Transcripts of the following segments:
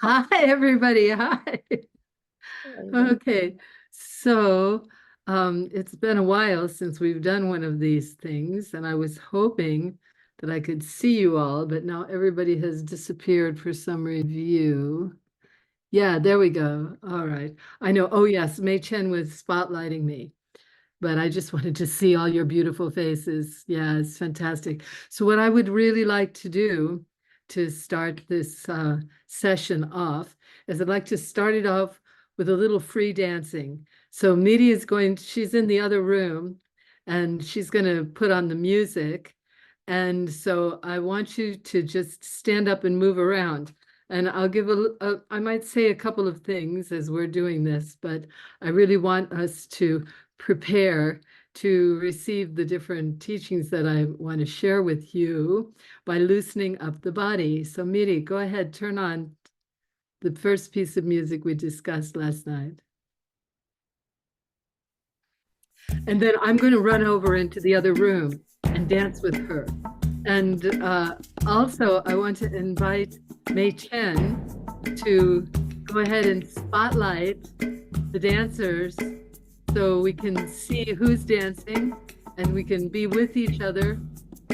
Hi, everybody. Hi. Okay. So, it's been a while since we've done one of these things, and I was hoping that I could see you all, but now everybody has disappeared for some review. Yeah, there we go. All right. I know. Oh, yes, Mei Chen was spotlighting me, but I just wanted to see all your beautiful faces. Yeah, it's fantastic. So what I would really like to do to start this session off is I'd like to start it off with a little free dancing. So Midi is she's in the other room and she's going to put on the music. And so I want you to just stand up and move around. And I'll give I might say a couple of things as we're doing this, but I really want us to prepare to receive the different teachings that I want to share with you by loosening up the body. So Miri, go ahead, turn on the first piece of music we discussed last night. And then I'm going to run over into the other room and dance with her. And also, I want to invite Mei Chen to go ahead and spotlight the dancers so we can see who's dancing and we can be with each other,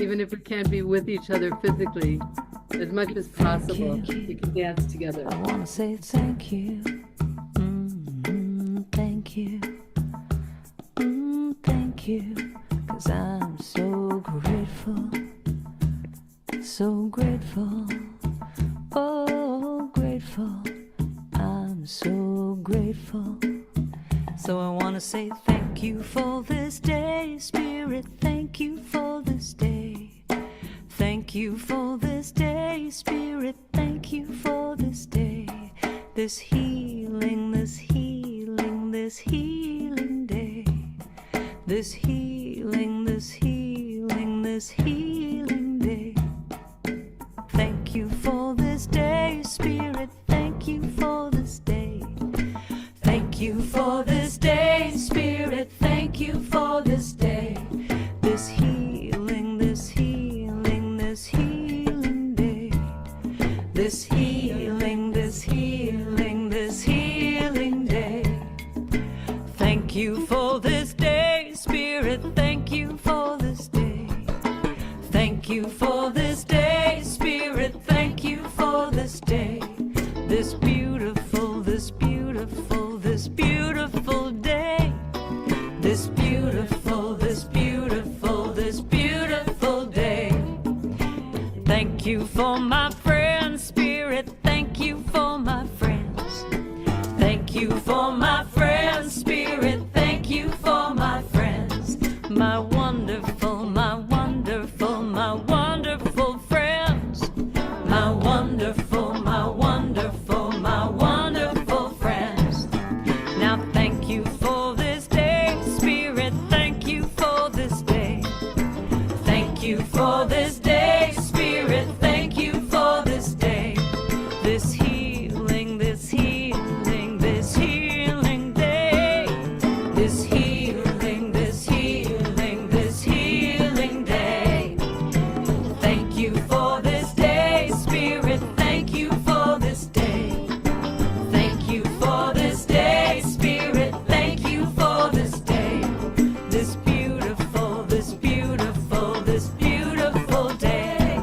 even if we can't be with each other physically, as much as possible. We can dance together. I want to say thank you. Thank you. Thank you. 'Cause I'm so grateful. So grateful. Oh, grateful. I'm so grateful. So I want to say thank you for this day, Spirit. Thank you for this day. Thank you for this day, Spirit. Thank you for this day. This healing, this healing, this healing day. This healing, this healing, this healing day. Thank you for this day, Spirit. Thank you for this day. Thank you for this day, Spirit. Thank you for this day. This healing, this healing, this healing day. This healing, this healing, this healing day. Thank you for this day, Spirit. Thank you for this day. Thank you for this day, Spirit. Thank you for this day. This beautiful, this beautiful, this beautiful day. This beautiful, this beautiful, this beautiful day. Thank you for my friends, Spirit. Thank you for my friends. Thank you for my friends, Spirit. Thank you for my friends. My wonderful, my wonderful, my wonderful friends. My wonderful, my wonderful, my wonderful friends. Now thank you for this day, Spirit. Thank you for this day. Thank you for this day, Spirit. Thank you for this day. This healing, this healing, this healing day. This healing, this healing, this healing day. Thank you for this day, Spirit. Thank you for this day. Thank you for this day, Spirit. Thank you for this day. This beautiful, this beautiful, this beautiful day.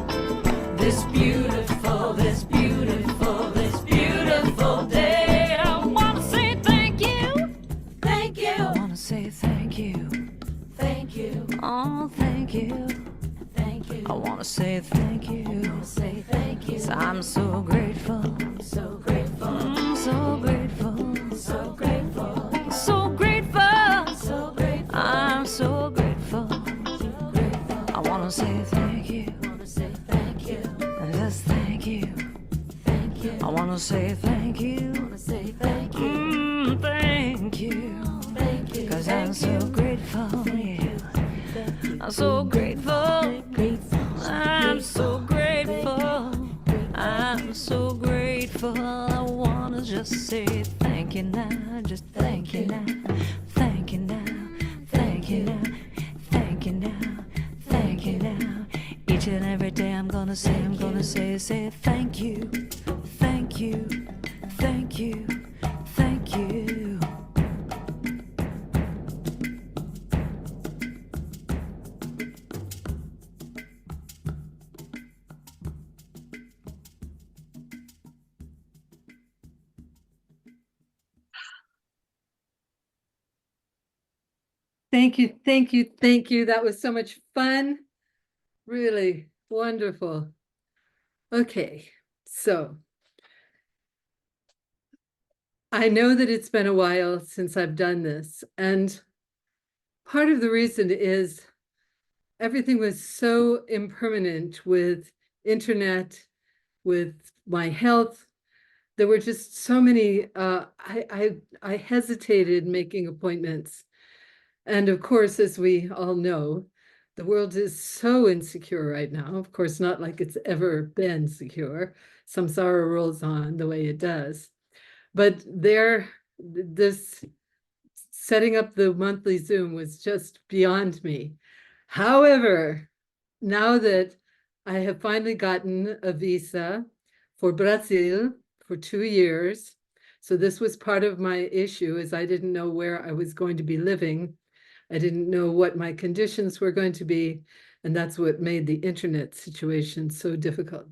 This beautiful, this beautiful, this beautiful day. I want to say thank you. Thank you. I want to say thank you. Thank you. Oh, thank you. Thank you. I want to say thank you. I want to say thank you. 'Cause I'm so grateful. So grateful. So grateful. So grateful. So grateful. So grateful. I'm so grateful. So grateful. I want to say thank you. I want to say thank you. Just thank you. Thank you. I want to say thank you. I want to say thank you. Thank you. Thank you. 'Cause I'm so grateful. Yeah. I'm so grateful. I'm so grateful. I'm so grateful. I wanna just say thank you now. Just thank you now. Thank you now. Thank you now. Thank you now. Thank you now. Each and every day I'm gonna say thank you. Thank you, thank you, thank you. Thank you, thank you, thank you. That was so much fun. Really wonderful. Okay, so I know that it's been a while since I've done this, and part of the reason is everything was so impermanent with internet, with my health. There were just so many, I hesitated making appointments. And of course, as we all know, the world is so insecure right now. Of course, not like it's ever been secure. Samsara rolls on the way it does. But this setting up the monthly Zoom was just beyond me. However, now that I have finally gotten a visa for Brazil for 2 years, so this was part of my issue, is I didn't know where I was going to be living. I didn't know what my conditions were going to be, and that's what made the internet situation so difficult.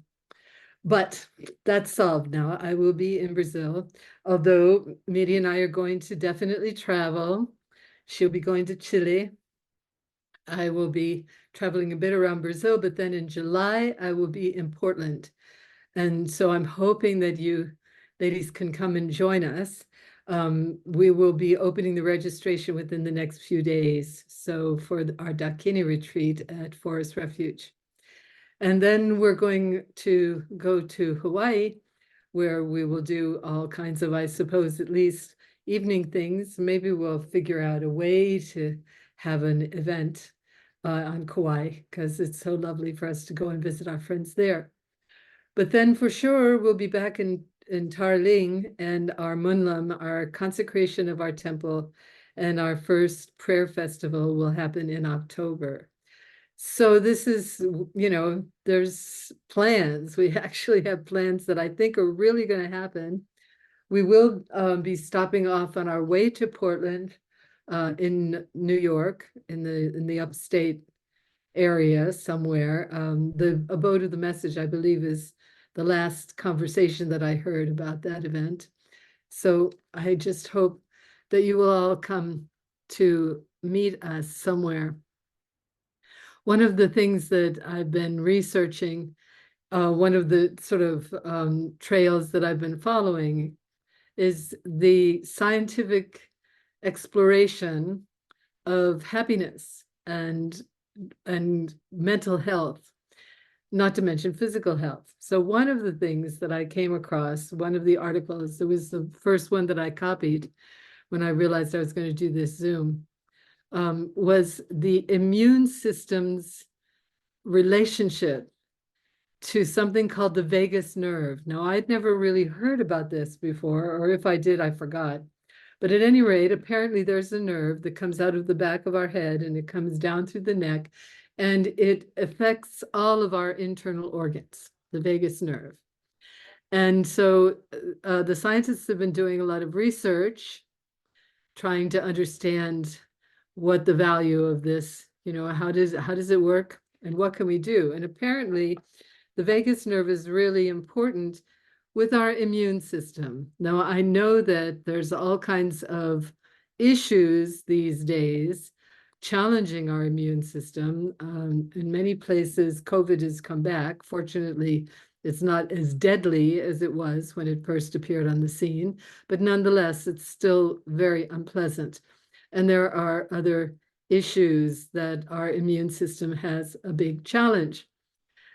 But that's solved now. I will be in Brazil, although Miri and I are going to definitely travel. She'll be going to Chile. I will be traveling a bit around Brazil, but then in July, I will be in Portland. And so I'm hoping that you ladies can come and join us. We will be opening the registration within the next few days. So for our Dakini retreat at Forest Refuge. And then we're going to go to Hawaii, where we will do all kinds of, I suppose, at least evening things. Maybe we'll figure out a way to have an event on Kauai, because it's so lovely for us to go and visit our friends there. But then for sure, we'll be back in Tarling, and our Munlam, our consecration of our temple, and our first prayer festival will happen in October. So this is, there's plans. We actually have plans that I think are really going to happen. We will be stopping off on our way to Portland in New York, in the upstate area somewhere. The Abode of the Message, I believe, is the last conversation that I heard about that event. So I just hope that you will all come to meet us somewhere. One of the things that I've been researching, one of the sort of trails that I've been following is the scientific exploration of happiness and mental health, not to mention physical health. So one of the things that I came across, one of the articles, it was the first one that I copied when I realized I was going to do this Zoom, was the immune system's relationship to something called the vagus nerve. Now, I'd never really heard about this before, or if I did, I forgot. But at any rate, apparently there's a nerve that comes out of the back of our head and it comes down through the neck, and it affects all of our internal organs, the vagus nerve. And so the scientists have been doing a lot of research trying to understand what the value of this, how does it work and what can we do? And apparently the vagus nerve is really important with our immune system. Now, I know that there's all kinds of issues these days challenging our immune system. In many places, COVID has come back. Fortunately, it's not as deadly as it was when it first appeared on the scene, but nonetheless, it's still very unpleasant. And there are other issues that our immune system has a big challenge.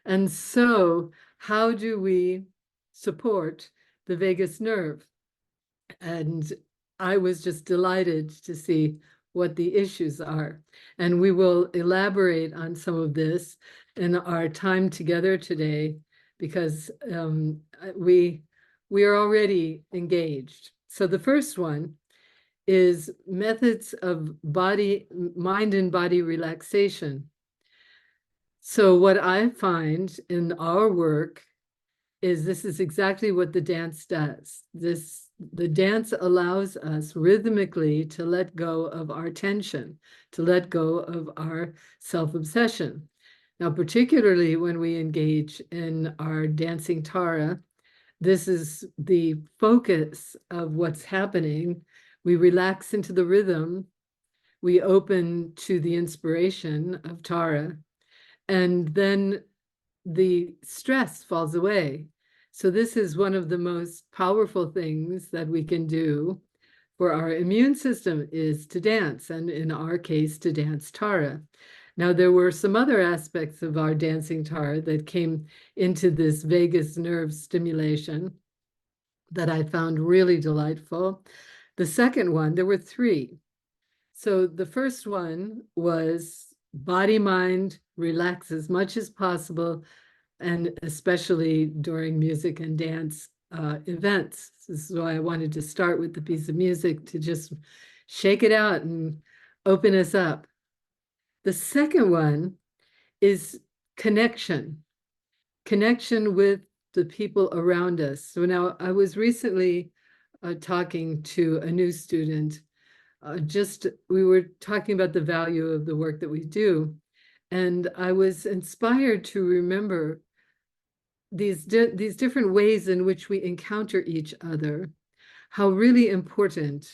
And so how do we support the vagus nerve? And I was just delighted to see what the issues are. And we will elaborate on some of this in our time together today, because we are already engaged. So the first one is methods of mind and body relaxation. So what I find in our work is this is exactly what the dance does. The dance allows us rhythmically to let go of our tension, to let go of our self-obsession. Now, particularly when we engage in our dancing Tara, this is the focus of what's happening. We relax into the rhythm, we open to the inspiration of Tara, and then the stress falls away. So this is one of the most powerful things that we can do for our immune system is to dance, and in our case, to dance Tara. Now, there were some other aspects of our dancing Tara that came into this vagus nerve stimulation that I found really delightful. The second one, there were three. So the first one was body, mind, relax as much as possible, and especially during music and dance events. This is why I wanted to start with the piece of music to just shake it out and open us up. The second one is connection, connection with the people around us. So now I was recently talking to a new student. We were talking about the value of the work that we do. And I was inspired to remember these different ways in which we encounter each other, how really important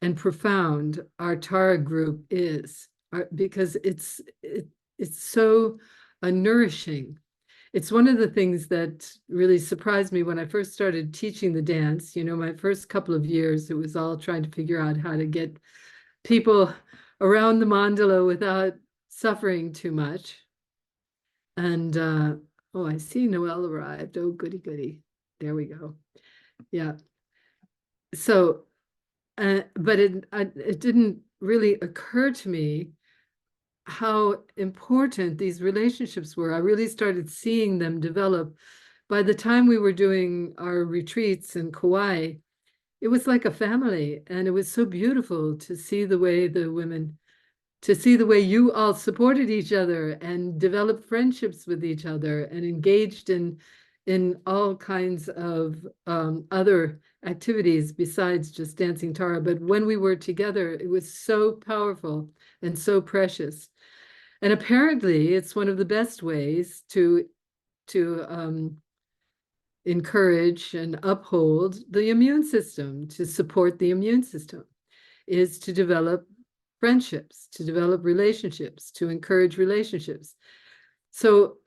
and profound our Tara group is, because it's so nourishing. It's one of the things that really surprised me when I first started teaching the dance. You know, my first couple of years, it was all trying to figure out how to get people around the mandala without suffering too much. And oh, I see Noelle arrived. Oh, goody, goody. There we go. Yeah. So, but it didn't really occur to me how important these relationships were. I really started seeing them develop. By the time we were doing our retreats in Kauai, it was like a family, and it was so beautiful to see the way the women, to see the way you all supported each other and developed friendships with each other and engaged in all kinds of other activities besides just dancing Tara. But when we were together, it was so powerful and so precious. And apparently, it's one of the best ways to encourage and uphold the immune system, to support the immune system, is to develop friendships, to develop relationships, to encourage relationships. So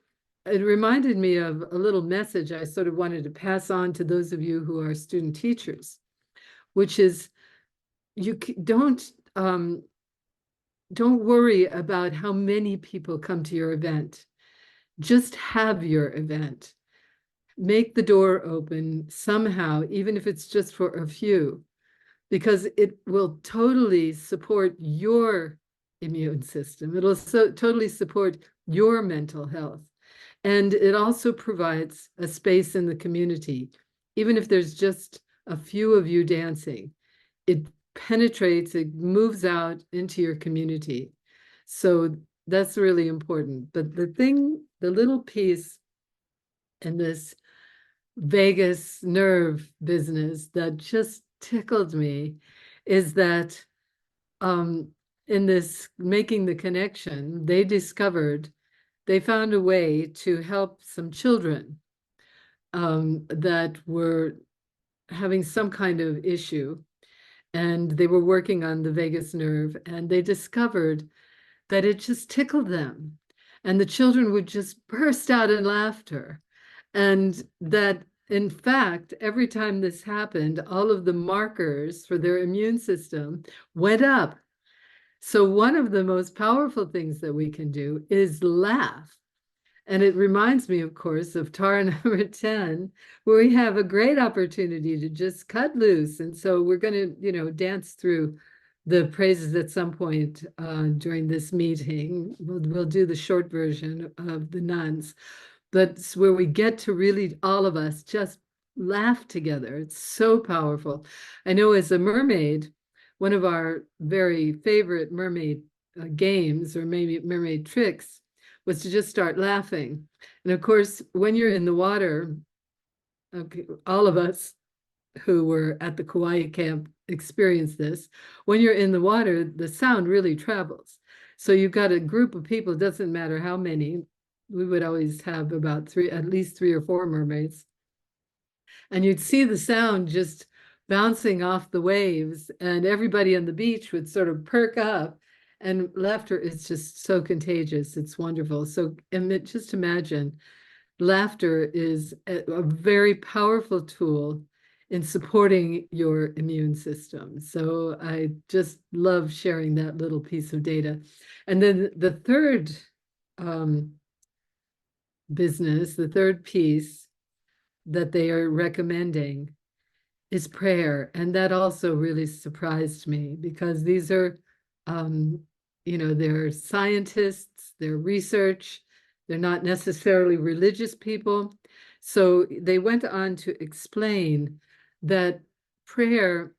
it reminded me of a little message I sort of wanted to pass on to those of you who are student teachers, which is you don't worry about how many people come to your event. Just have your event. Make the door open somehow, even if it's just for a few, because it will totally support your immune system. It'll totally support your mental health. And it also provides a space in the community. Even if there's just a few of you dancing, it penetrates, it moves out into your community. So that's really important. But the little piece in this vagus nerve business that just tickled me is that in this making the connection, they found a way to help some children that were having some kind of issue. And they were working on the vagus nerve, and they discovered that it just tickled them. And the children would just burst out in laughter. And that, in fact, every time this happened, all of the markers for their immune system went up. So one of the most powerful things that we can do is laugh. And it reminds me, of course, of Tara number 10, where we have a great opportunity to just cut loose. And so we're going to, dance through the praises at some point during this meeting. We'll do the short version of the nuns. But it's where we get to really, all of us, just laugh together. It's so powerful. I know as a mermaid, one of our very favorite mermaid games, or maybe mermaid tricks, was to just start laughing. And of course, when you're in the water, Okay, all of us who were at the Kauai camp experienced this. When you're in the water, the sound really travels. So you've got a group of people, it doesn't matter how many. We would always have about three, at least three or four mermaids. And you'd see the sound just bouncing off the waves, and everybody on the beach would sort of perk up. And laughter is just so contagious. It's wonderful. So just imagine laughter is a very powerful tool in supporting your immune system. So I just love sharing that little piece of data. And then the third um, business, the third piece that they are recommending is prayer. And that also really surprised me because these are, um, they're scientists, they're research, they're not necessarily religious people. So they went on to explain that prayer,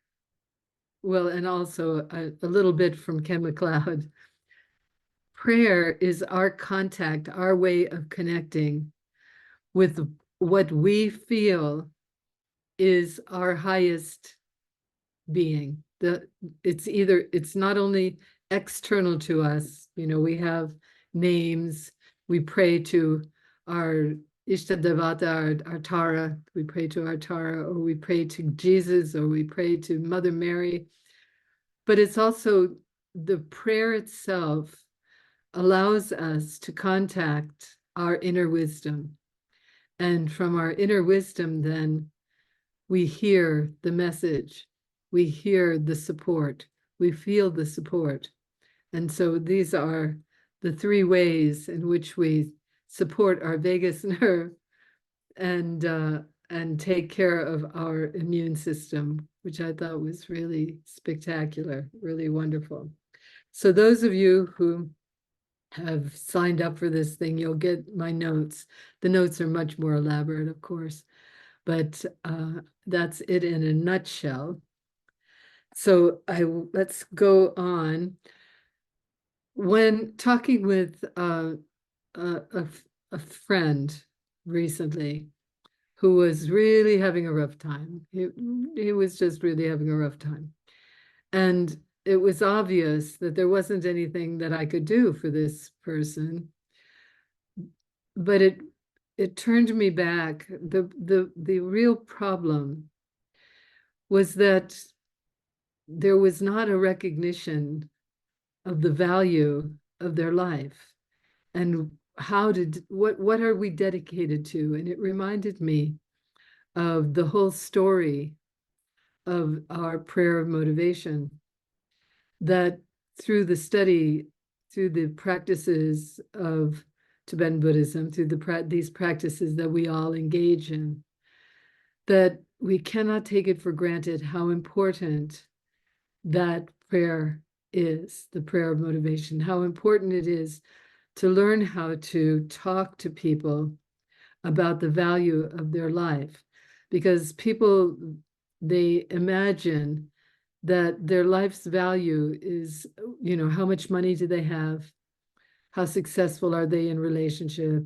well, and also a little bit from Ken MacLeod, prayer is our contact, our way of connecting with what we feel is our highest being. It's not only external to us, we have names, we pray to our Ishta Devata, our Tara, we pray to our Tara, or we pray to Jesus, or we pray to Mother Mary. But it's also the prayer itself allows us to contact our inner wisdom. And from our inner wisdom, then we hear the message, we hear the support, we feel the support. And so these are the three ways in which we support our vagus nerve and take care of our immune system, which I thought was really spectacular, really wonderful. So those of you who have signed up for this thing, you'll get my notes. The notes are much more elaborate, of course, but that's it in a nutshell. So let's go on. When talking with a friend recently who was really having a rough time, he was just really having a rough time. And it was obvious that there wasn't anything that I could do for this person. But it turned me back. The real problem was that there was not a recognition of the value of their life and what are we dedicated to. And it reminded me of the whole story of our prayer of motivation, that through the study, through the practices of Tibetan Buddhism, through these practices that we all engage in, that we cannot take it for granted how important that prayer is, the prayer of motivation, how important it is to learn how to talk to people about the value of their life. Because people, they imagine that their life's value is, how much money do they have? How successful are they in relationship?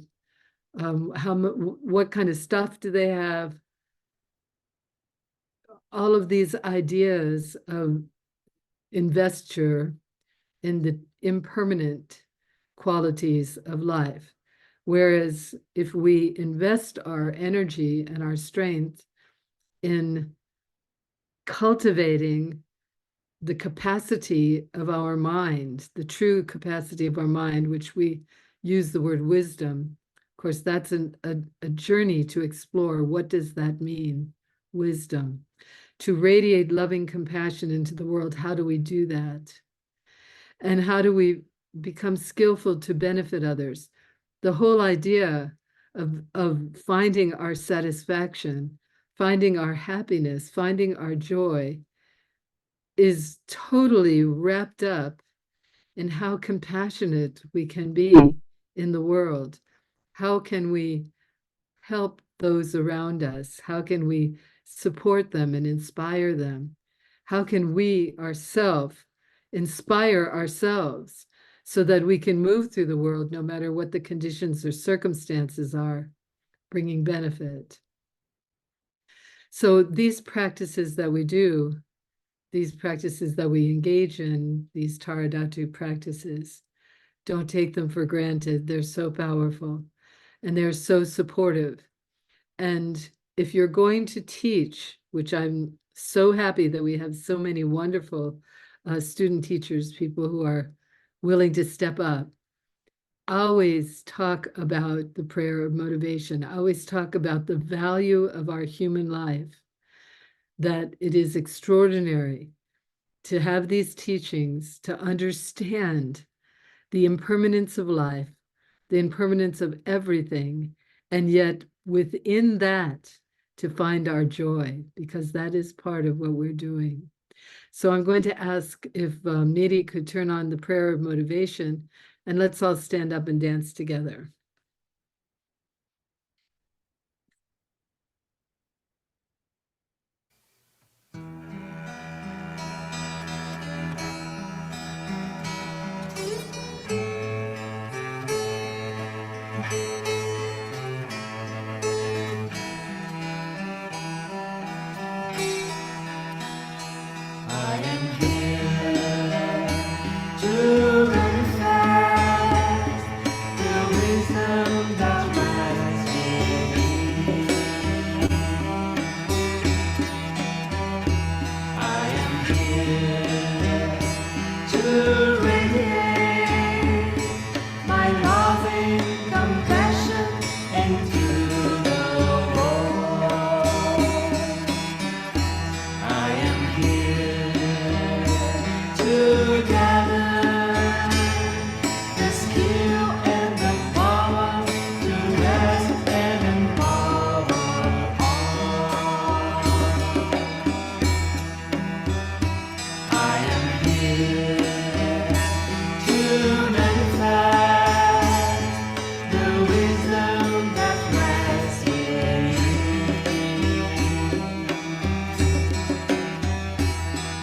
What kind of stuff do they have? All of these ideas of investiture in the impermanent qualities of life. Whereas if we invest our energy and our strength in cultivating the capacity of our mind, the true capacity of our mind, which we use the word wisdom. Of course, that's a journey to explore. What does that mean? Wisdom. To radiate loving compassion into the world, how do we do that? And how do we become skillful to benefit others? The whole idea of finding our satisfaction, finding our happiness, finding our joy is totally wrapped up in how compassionate we can be in the world. How can we help those around us? How can we support them and inspire them? How can we ourselves inspire ourselves so that we can move through the world no matter what the conditions or circumstances are, bringing benefit? So these practices that we do, these practices that we engage in, these Taradatu practices, don't take them for granted. They're so powerful and they're so supportive. And if you're going to teach, which I'm so happy that we have so many wonderful student teachers, people who are willing to step up, always talk about the prayer of motivation. I always talk about the value of our human life, that it is extraordinary to have these teachings, to understand the impermanence of life, the impermanence of everything, and yet within that, to find our joy, because that is part of what we're doing. So I'm going to ask if Nidhi could turn on the prayer of motivation, and let's all stand up and dance together. I am here to manifest the wisdom that lies within. I am here to radiate my loving compassion into the world. I am here to gather the skill and the power to rest and empower all. I am here to manifest the wisdom that rests within.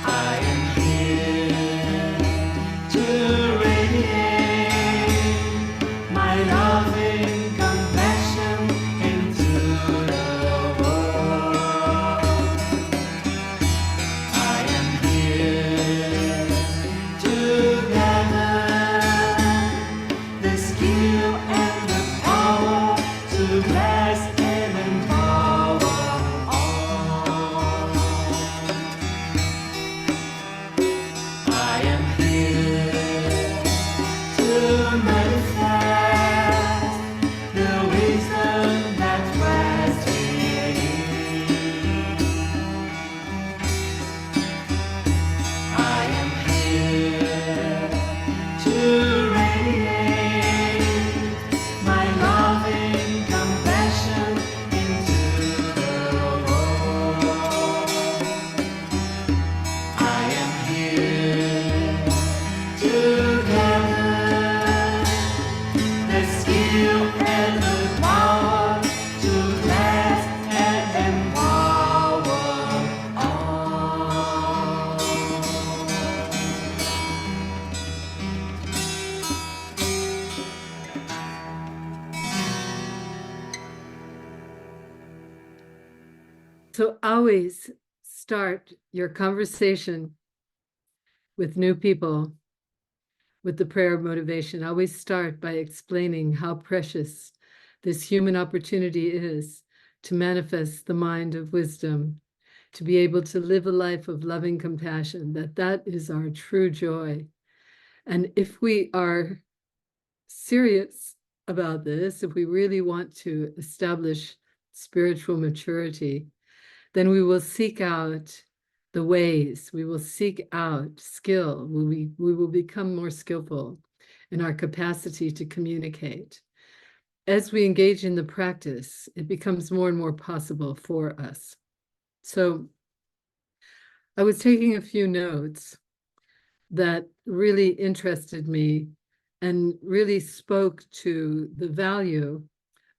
I am here to radiate my loving compassion into the world. I am here to gather the skill and the power to bless and empower all. I am here to manifest the wisdom that rests within. I am here to radiate my loving compassion into the world. I am here to gather the skill and the power to bless and empower all. So always start your conversation with new people with the prayer of motivation. Always start by explaining how precious this human opportunity is to manifest the mind of wisdom, to be able to live a life of loving compassion, that is our true joy. And if we are serious about this, if we really want to establish spiritual maturity, then we will seek out the ways, we will seek out skill, we will become more skillful in our capacity to communicate. As we engage in the practice, it becomes more and more possible for us. So I was taking a few notes that really interested me and really spoke to the value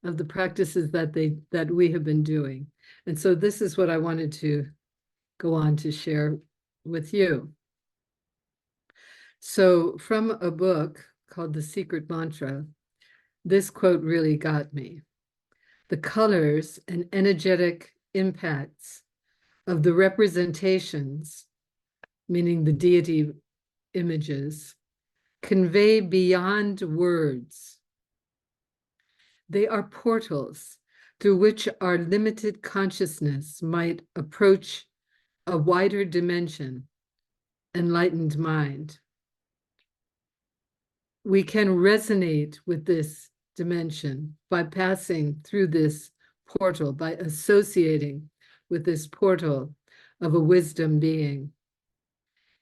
of the practices that we have been doing. And so this is what I wanted to go on to share with you. So from a book called The Secret Mantra, this quote really got me. The colors and energetic impacts of the representations, meaning the deity images, convey beyond words. They are portals through which our limited consciousness might approach a wider dimension, enlightened mind. We can resonate with this dimension by passing through this portal, by associating with this portal of a wisdom being.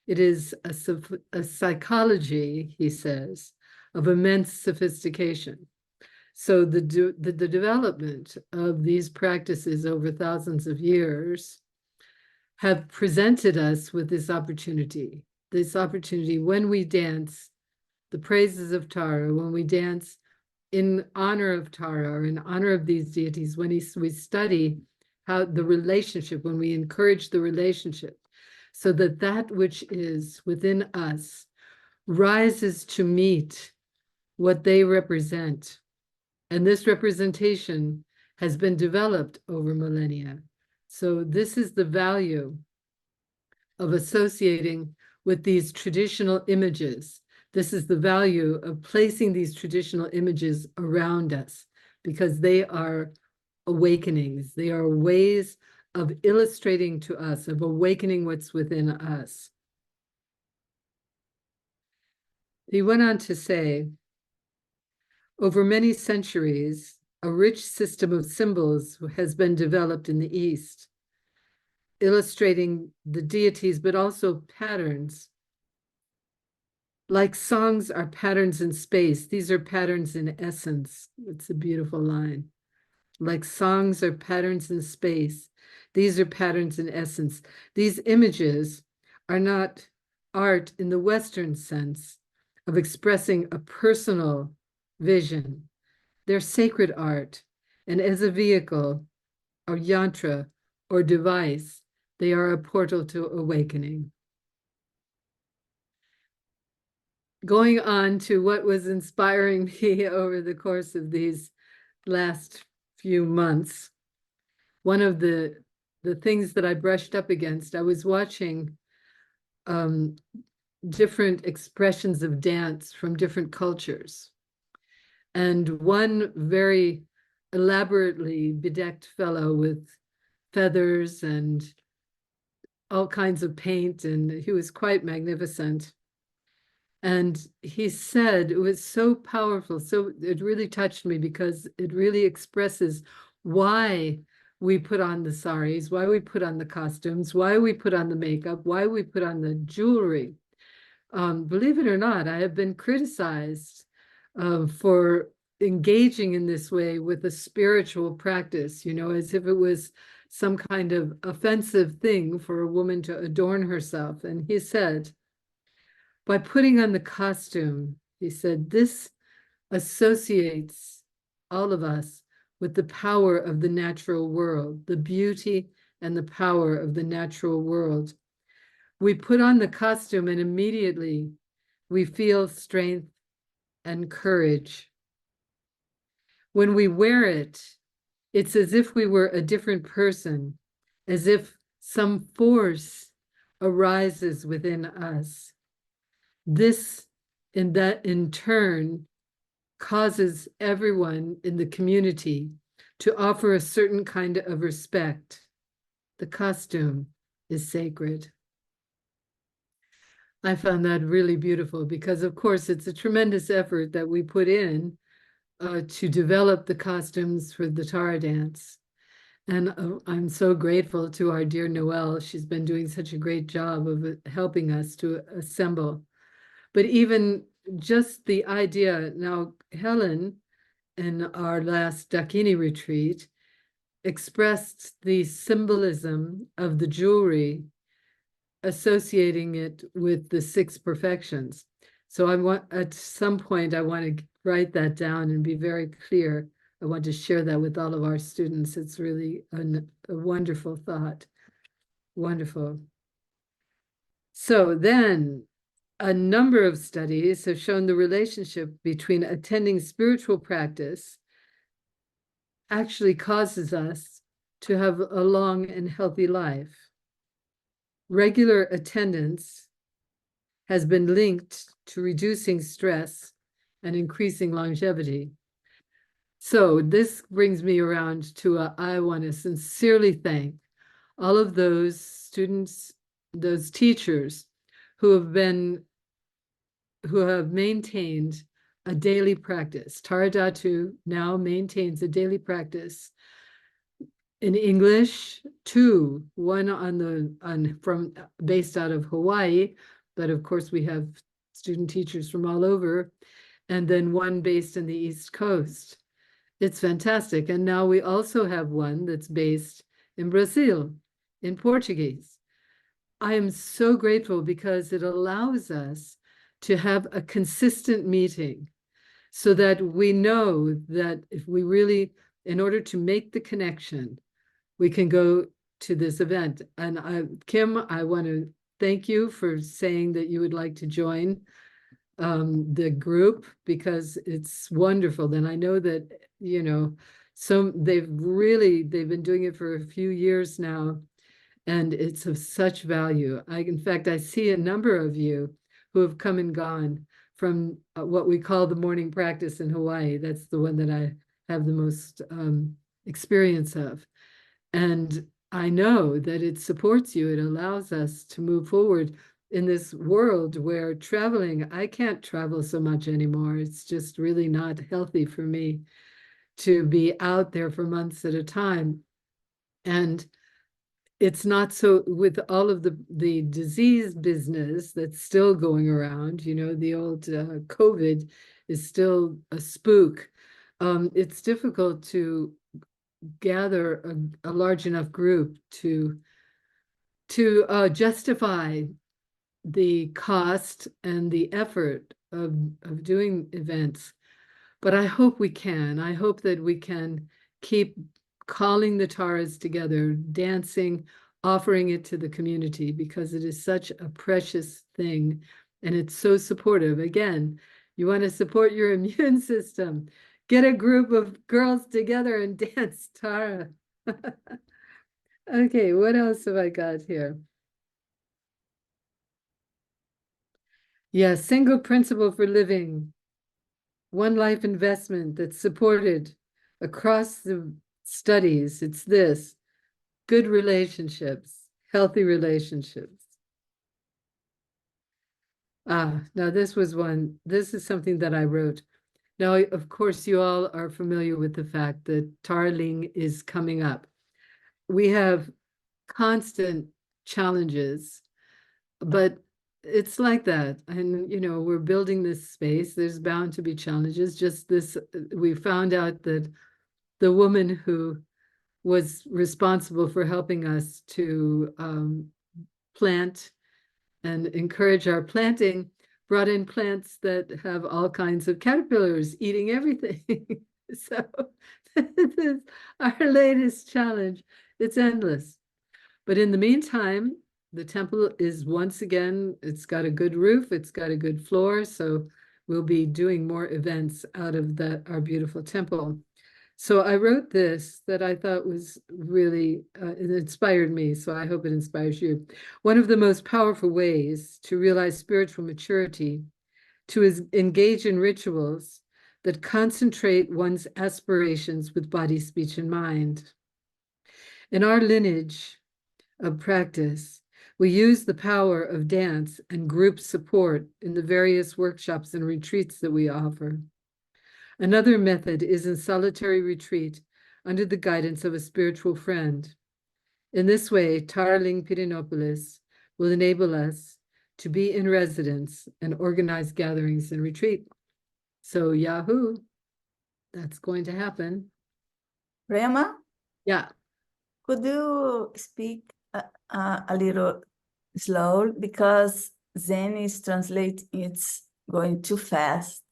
It is a psychology, he says, of immense sophistication. So the development of these practices over thousands of years have presented us with this opportunity when we dance the praises of Tara, when we dance in honor of Tara or in honor of these deities, when we study how the relationship, when we encourage the relationship, so that that which is within us rises to meet what they represent. And this representation has been developed over millennia. So this is the value of associating with these traditional images. This is the value of placing these traditional images around us, because they are awakenings. They are ways of illustrating to us, of awakening what's within us. He went on to say, over many centuries, a rich system of symbols has been developed in the East, illustrating the deities, but also patterns. Like songs are patterns in space, these are patterns in essence. It's a beautiful line. Like songs are patterns in space, these are patterns in essence. These images are not art in the Western sense of expressing a personal vision. They're sacred art, and as a vehicle, or yantra, or device, they are a portal to awakening. Going on to what was inspiring me over the course of these last few months, one of the things that I brushed up against, I was watching different expressions of dance from different cultures. And one very elaborately bedecked fellow with feathers and all kinds of paint, and he was quite magnificent. And he said, it was so powerful, so it really touched me, because it really expresses why we put on the saris, why we put on the costumes, why we put on the makeup, why we put on the jewelry. Believe it or not, I have been criticized for engaging in this way with a spiritual practice, as if it was some kind of offensive thing for a woman to adorn herself. And he said, by putting on the costume, he said, this associates all of us with the power of the natural world, the beauty and the power of the natural world. We put on the costume and immediately we feel strength and courage. When we wear it, it's as if we were a different person, as if some force arises within us. This, in turn, causes everyone in the community to offer a certain kind of respect. The costume is sacred. I found that really beautiful, because, of course, it's a tremendous effort that we put in to develop the costumes for the Tara dance. And I'm so grateful to our dear Noelle. She's been doing such a great job of helping us to assemble. But even just the idea, now Helen, in our last Dakini retreat, expressed the symbolism of the jewelry, associating it with the six perfections. So at some point, I want to write that down and be very clear. I want to share that with all of our students. It's really a wonderful thought. Wonderful. So then, a number of studies have shown the relationship between attending spiritual practice actually causes us to have a long and healthy life. Regular attendance has been linked to reducing stress and increasing longevity. So this brings me around to I want to sincerely thank all of those students, those teachers who have maintained a daily practice. Taradatu now maintains a daily practice in English, two, one from based out of Hawaii, but of course we have student teachers from all over, and then one based in the East Coast. It's fantastic. And now we also have one that's based in Brazil, in Portuguese. I am so grateful because it allows us to have a consistent meeting so that we know that if we really, in order to make the connection, we can go to this event. And Kim, I want to thank you for saying that you would like to join the group because it's wonderful. Then I know that, you know, they've been doing it for a few years now, and it's of such value. In fact, I see a number of you who have come and gone from what we call the morning practice in Hawaii. That's the one that I have the most experience of. And I know that it supports you. It allows us to move forward in this world where I can't travel so much anymore. It's just really not healthy for me to be out there for months at a time. And it's not so with all of the disease business that's still going around, the old COVID is still a spook. It's difficult to gather a large enough group to justify the cost and the effort of doing events. But I hope we can. I hope that we can keep calling the Taras together, dancing, offering it to the community because it is such a precious thing and it's so supportive. Again, you want to support your immune system. Get a group of girls together and dance Tara. Okay, what else have I got here? Yeah, single principle for living. One life investment that's supported across the studies. It's this: good relationships, healthy relationships. Now this is something that I wrote. Now, of course, you all are familiar with the fact that Tarling is coming up. We have constant challenges, but it's like that. And, we're building this space. There's bound to be challenges. Just this, we found out that the woman who was responsible for helping us to plant and encourage our planting brought in plants that have all kinds of caterpillars eating everything. So this is our latest challenge. It's endless. But in the meantime, the temple is once again, it's got a good roof, it's got a good floor. So we'll be doing more events out of our beautiful temple. So I wrote this that I thought was really, it inspired me. So I hope it inspires you. One of the most powerful ways to realize spiritual maturity to engage in rituals that concentrate one's aspirations with body, speech, and mind. In our lineage of practice, we use the power of dance and group support in the various workshops and retreats that we offer. Another method is in solitary retreat under the guidance of a spiritual friend. In this way, Tarling Pirinopoulos will enable us to be in residence and organize gatherings and retreat. So Yahoo, that's going to happen. Prema, Yeah. could you speak a little slow because Zen is translating, it's going too fast.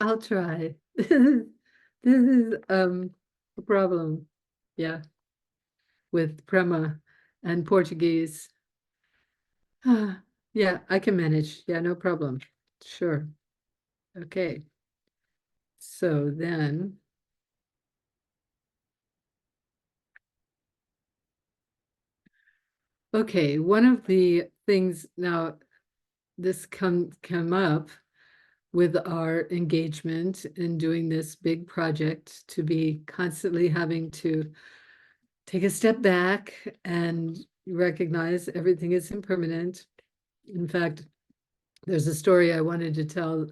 I'll try. This is a problem. Yeah. With Prema and Portuguese. Yeah, I can manage. Yeah, no problem. Sure. Okay. So then Okay, one of the things now, this come up with our engagement in doing this big project, to be constantly having to take a step back and recognize everything is impermanent. In fact, there's a story I wanted to tell.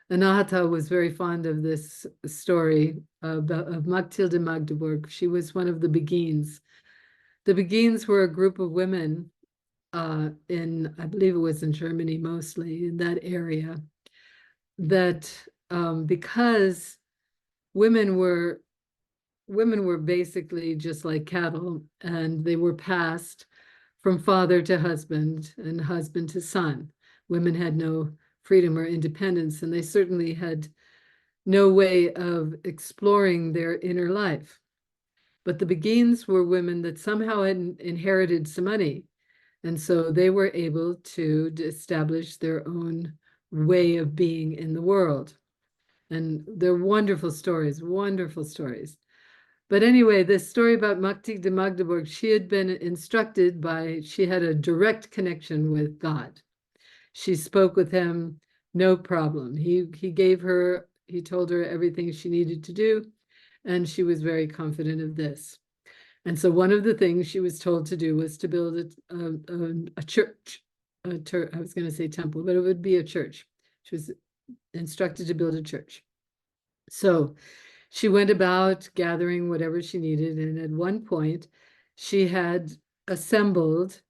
Anahata was very fond of this story of Mathilde Magdeburg. She was one of the Beguines. The Beguines were a group of women in, I believe it was in Germany mostly, in that area, that because women were basically just like cattle, and they were passed from father to husband and husband to son. Women had no freedom or independence, and they certainly had no way of exploring their inner life. But the Beguines were women that somehow had inherited some money, and so they were able to establish their own way of being in the world. And they're wonderful stories, wonderful stories. But anyway, this story about Maktik de Magdeburg, she had been instructed by, she had a direct connection with God. She spoke with him, no problem. He told her everything she needed to do, and she was very confident of this. And so one of the things she was told to do was to build a church. I was going to say temple, but it would be a church. She was instructed to build a church. So she went about gathering whatever she needed, and at one point, she had assembled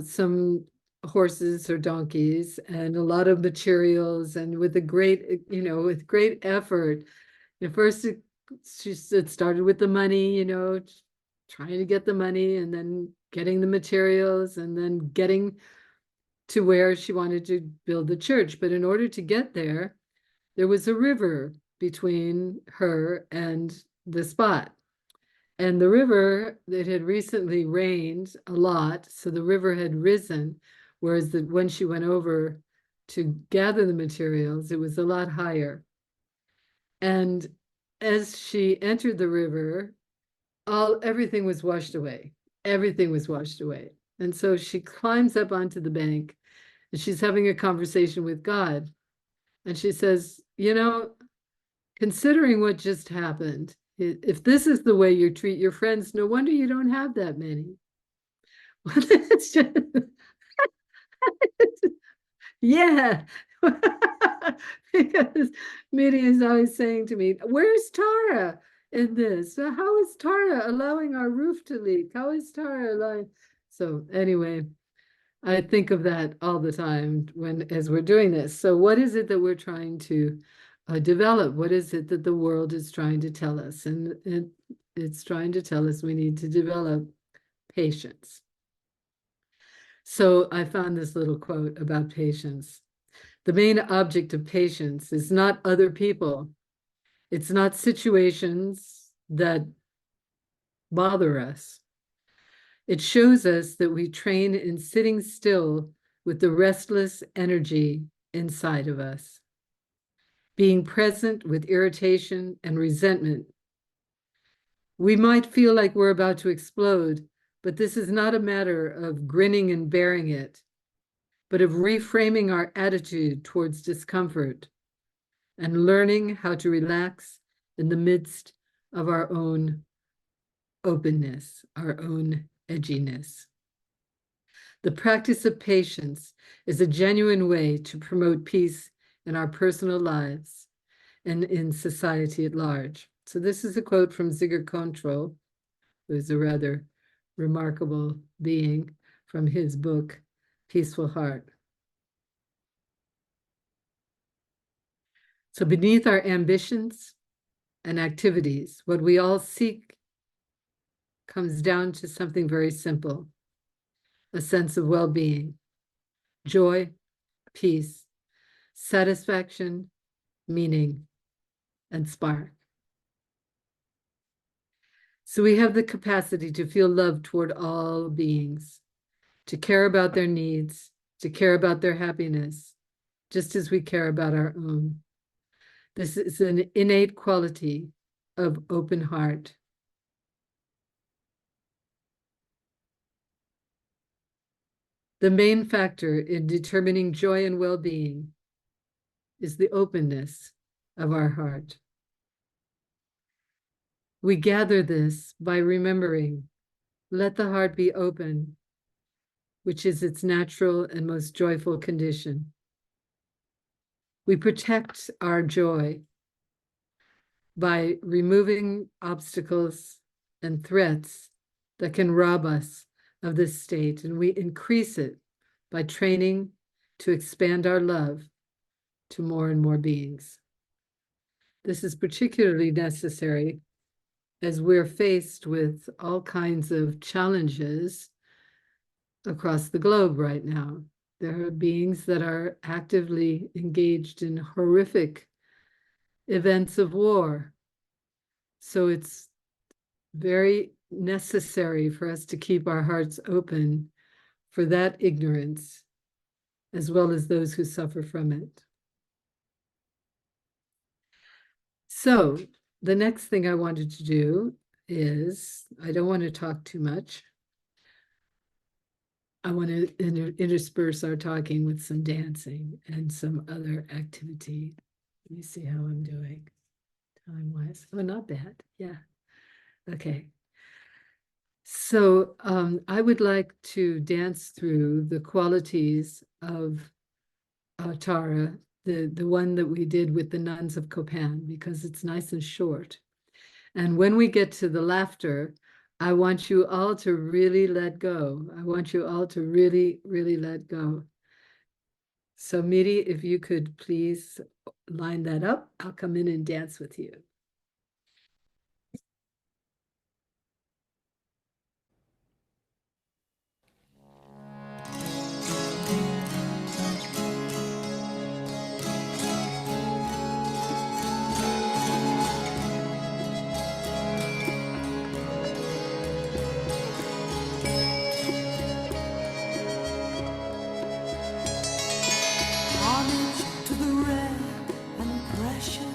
some horses or donkeys and a lot of materials, and with a great, with great effort. At first, it started with the money, trying to get the money, and then getting the materials, and then getting to where she wanted to build the church. But in order to get there, there was a river between her and the spot. And the river, it had recently rained a lot, so the river had risen, whereas when she went over to gather the materials, it was a lot higher. And as she entered the river, everything was washed away. Everything was washed away. And so she climbs up onto the bank, and she's having a conversation with God. And she says, considering what just happened, if this is the way you treat your friends, no wonder you don't have that many. It's just, yeah. Because Mitty is always saying to me, where's Tara in this? How is Tara allowing our roof to leak? How is Tara allowing? So anyway, I think of that all the time as we're doing this. So what is it that we're trying to develop? What is it that the world is trying to tell us? And it's trying to tell us we need to develop patience. So I found this little quote about patience. The main object of patience is not other people. It's not situations that bother us. It shows us that we train in sitting still with the restless energy inside of us, being present with irritation and resentment. We might feel like we're about to explode, but this is not a matter of grinning and bearing it, but of reframing our attitude towards discomfort and learning how to relax in the midst of our own openness, our own edginess. The practice of patience is a genuine way to promote peace in our personal lives and in society at large. So this is a quote from Zigger Control, who is a rather remarkable being, from his book, Peaceful Heart. So beneath our ambitions and activities, what we all seek comes down to something very simple: a sense of well-being, joy, peace, satisfaction, meaning, and spark. So we have the capacity to feel love toward all beings, to care about their needs, to care about their happiness, just as we care about our own. This is an innate quality of open heart. The main factor in determining joy and well-being is the openness of our heart. We gather this by remembering, let the heart be open, which is its natural and most joyful condition. We protect our joy by removing obstacles and threats that can rob us of this state, and we increase it by training to expand our love to more and more beings. This is particularly necessary as we're faced with all kinds of challenges across the globe right now. There are beings that are actively engaged in horrific events of war. So it's very necessary for us to keep our hearts open for that ignorance, as well as those who suffer from it. So the next thing I wanted to do is, I don't want to talk too much. I want to intersperse our talking with some dancing and some other activity. Let me see how I'm doing time-wise. Oh, not bad. Yeah. Okay. So I would like to dance through the qualities of Tara, the one that we did with the nuns of Copan, because it's nice and short. And when we get to the laughter, I want you all to really let go. I want you all to really, really let go. So Miri, if you could please line that up, I'll come in and dance with you. Homage to the rare and precious,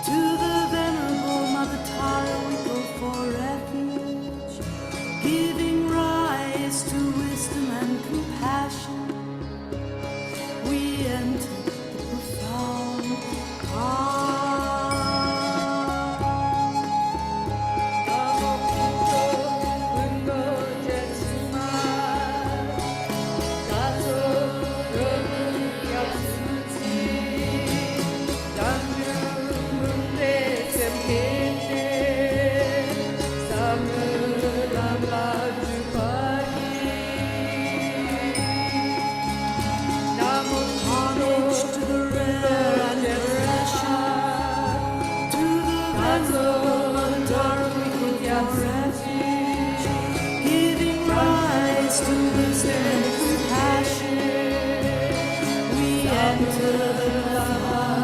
to the venerable Mother Tara we go for refuge, giving rise to wisdom and compassion. We enter the profound heart. Homage to the rare and precious, to the venerable Mother Tara we go for refuge, giving rise to wisdom and compassion. We enter the heart.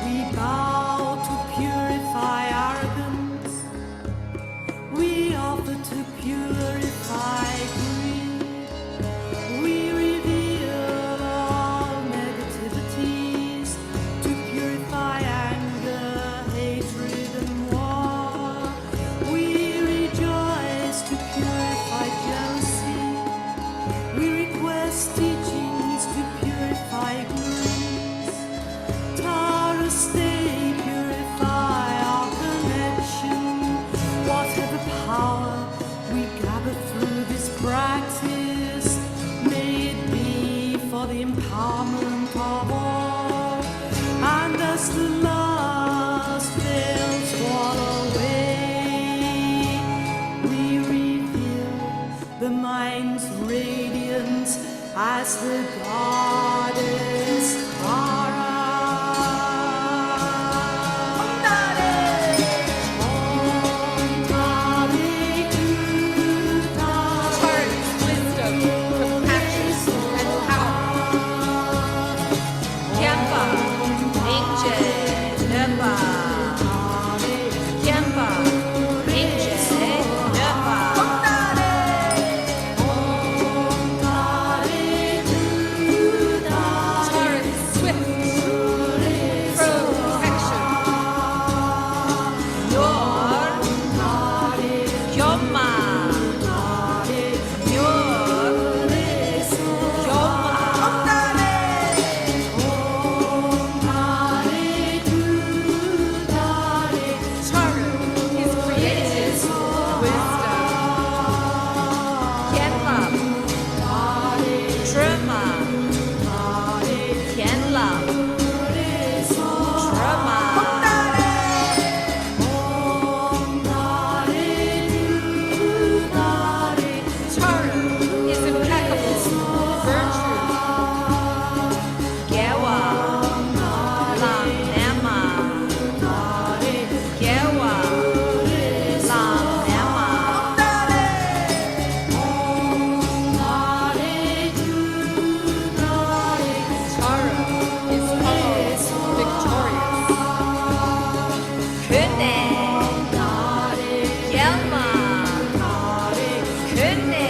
We bow to purify arrogance. We offer to purify greed. We reveal all negativities to purify anger, hatred, and war. We rejoice to purify jealousy. We request teachings to purify ignorance. Tara, stay, purify our connection. Whatever power we gather through this practice, may it be for the empowerment of all. And as the last veils fall away, we reveal the mind's radiance as the goddess Tara. Wisdom, compassion, and power. Kyamba, Rinje, Neba. Kyamba, Rinje, Neba. Tara is swift, protection. Your is impeccable, virtue. Gewa, Lam Nema. Gewa, Lam Nema. Tara is humble, victorious. Kune, Yelma. Kune,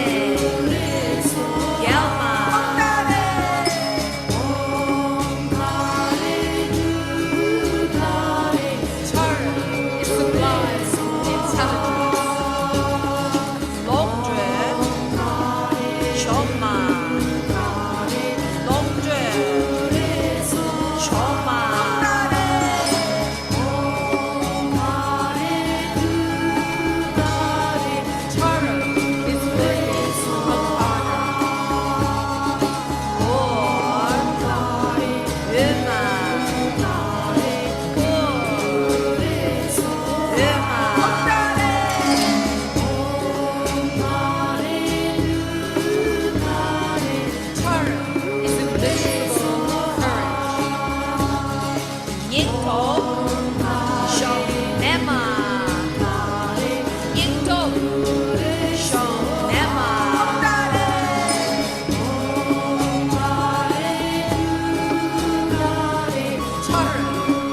Yelma. Tara is sublime, intelligence. Longdre, Choma. Longdre, Choma. Tara is worthy of honor. Or, Uma. Tara is invincible courage. Yinto, Shonema. Yinto, Shonema. Tara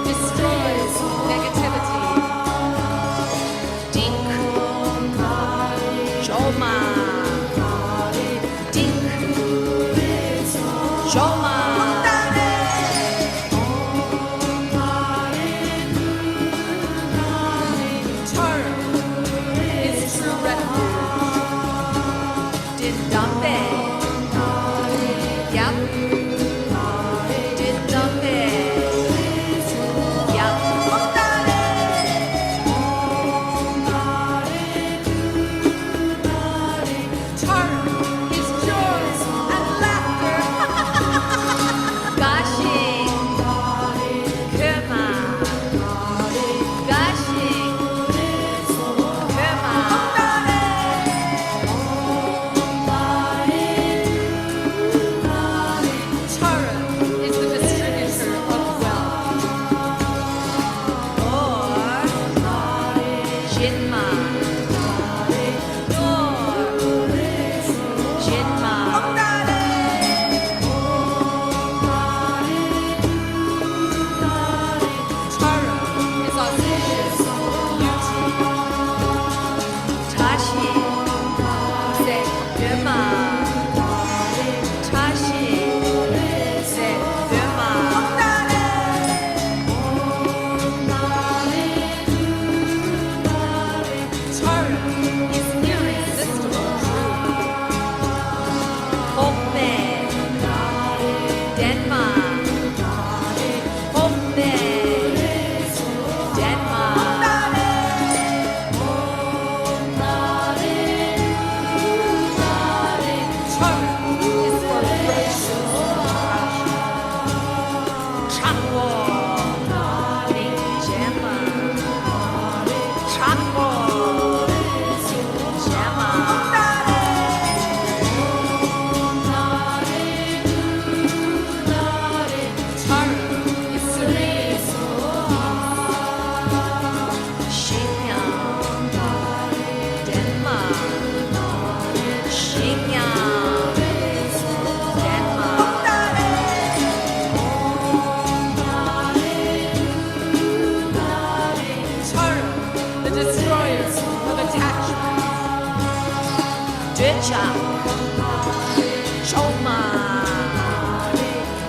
destroys negativity. Dink, Joma. Dink, Joma. Tara is true refuge. Dindambe. Yap. Dindambe. Yap. Tara is joy and laughter. Gashing. Kema. Gashing. Kema. Tara is the distributor of wealth. Or Jinma. Nor Jinma. Tara is auspicious beauty. Tashi, say Duma. Tashi, say Duma. Tara is irresistible truth. Hoppe, Denmark. Hoppe, Denmark. Tara is for gracious Chakwo, Gemma. Chakwo, Gemma. Tara is serene. Shenyang, Denmark. Shenyang, Denmark. Tara, the destroyer of attachment. Dechak, Choma.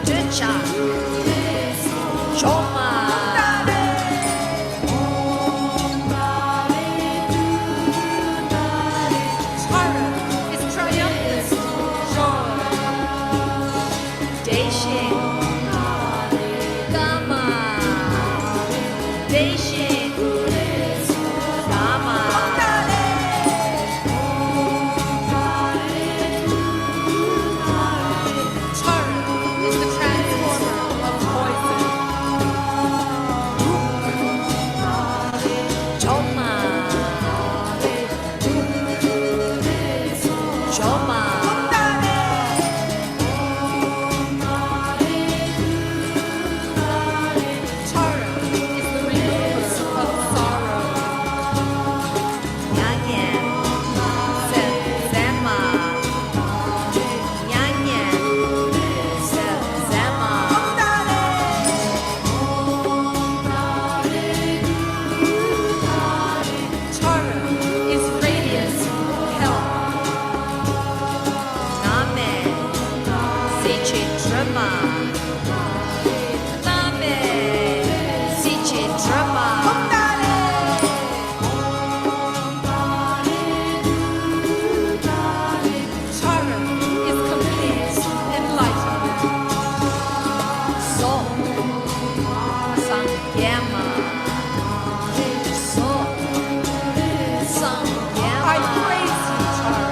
Dechak, Choma. Tara is triumphant joy. Daishin, Gama. Daishin, Gama. Tara is the transformer of poison. sol, sanguema, sol, sanguema. I praise you, Tara.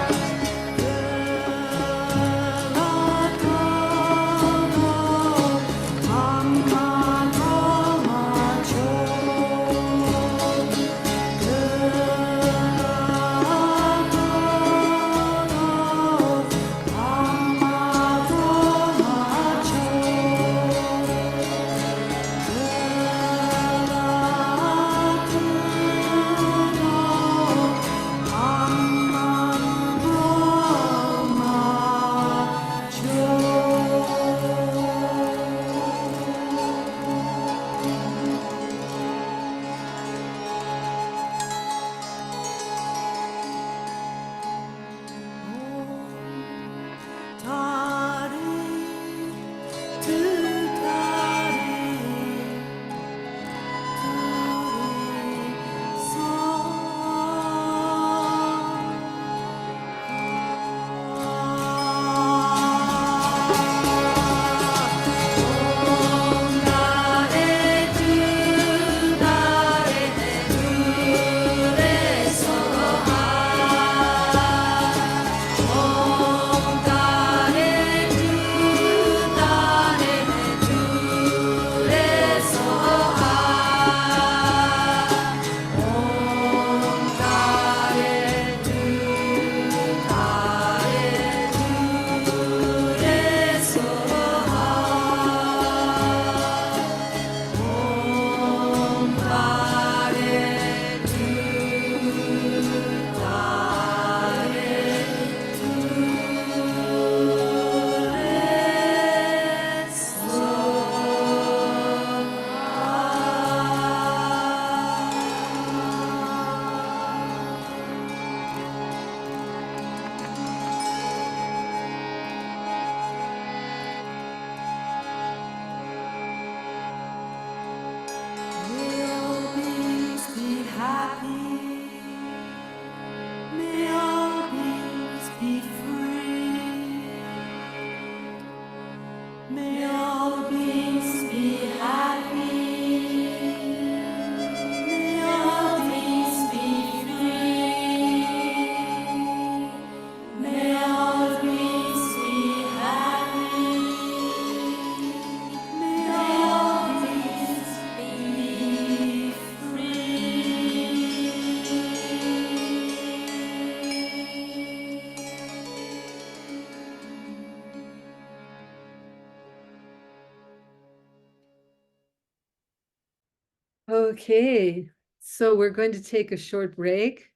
Okay, so we're going to take a short break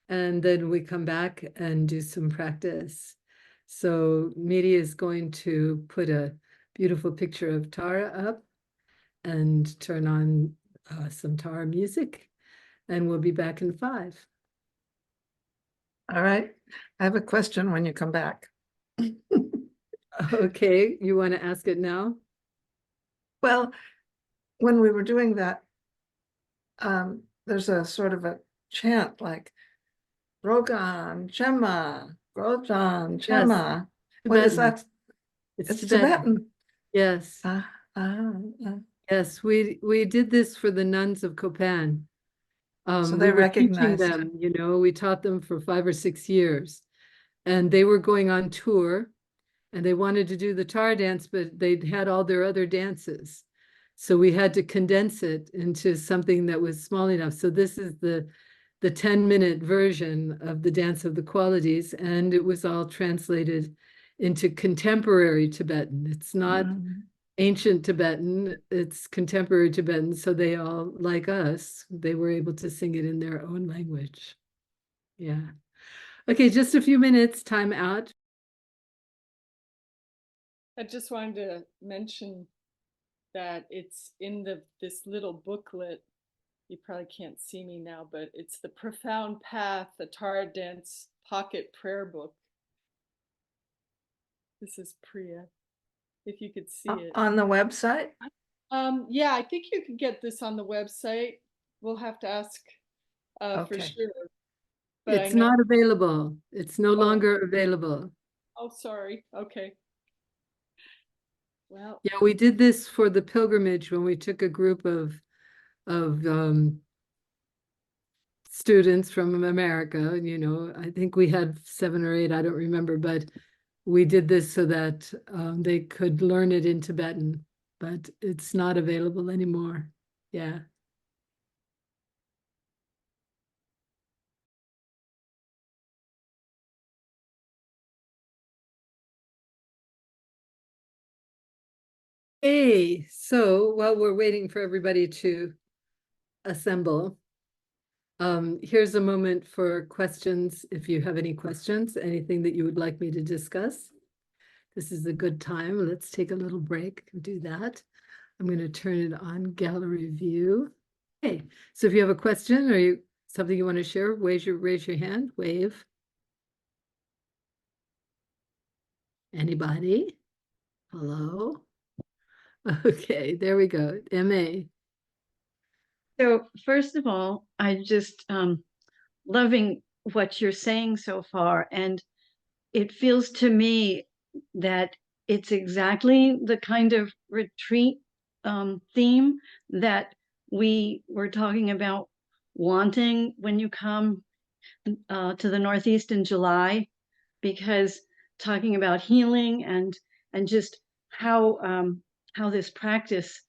and then we come back and do some practice. So Miri is going to put a beautiful picture of Tara up and turn on some Tara music, and we'll be back in 5. All right. I have a question when you come back. Okay, you want to ask it now? Well, when we were doing that, there's a sort of a chant like Rogan, Chema, Rogan, Chema. What is Tibetan. that? It's It's Tibetan. Tibetan. Yes. Ah, ah, ah. Yes, we did this for the nuns of Copan. So We they were teaching recognized. them, we taught them for 5 or 6 years. And they were going on tour and they wanted to do the tar dance, but they'd had all their other dances. So we had to condense it into something that was small enough. So this is the 10-minute version of the Dance of the Qualities, and it was all translated into contemporary Tibetan. It's not ancient Tibetan, it's contemporary Tibetan. So they all, like us, they were able to sing it in their own language. Yeah. Okay, just a few minutes, time out. I just wanted to mention that it's in this little booklet. You probably can't see me now, but it's the Profound Path, the Tara Dance Pocket Prayer Book. This is Priya, if you could see it. On the website? Yeah, I think you can get this on the website. We'll have to ask for Okay. sure. But It's not available. It's no longer available. Oh, sorry. Okay. Well, Yeah, we did this for the pilgrimage when we took a group of students from America. You know, I think we had 7 or 8, I don't remember, but we did this so that they could learn it in Tibetan, but it's not available anymore. Yeah. Hey, so while we're waiting for everybody to assemble, here's a moment for questions. If you have any questions, anything that you would like me to discuss, this is a good time. Let's take a little break and do that. I'm going to turn it on gallery view. Okay, so if you have a question or something you want to share, raise your hand, wave. Anybody? Hello? Okay, there we go. MA. So first of all, I just loving what you're saying so far, and it feels to me that it's exactly the kind of retreat theme that we were talking about wanting when you come to the Northeast in July, because talking about healing and just how this practice,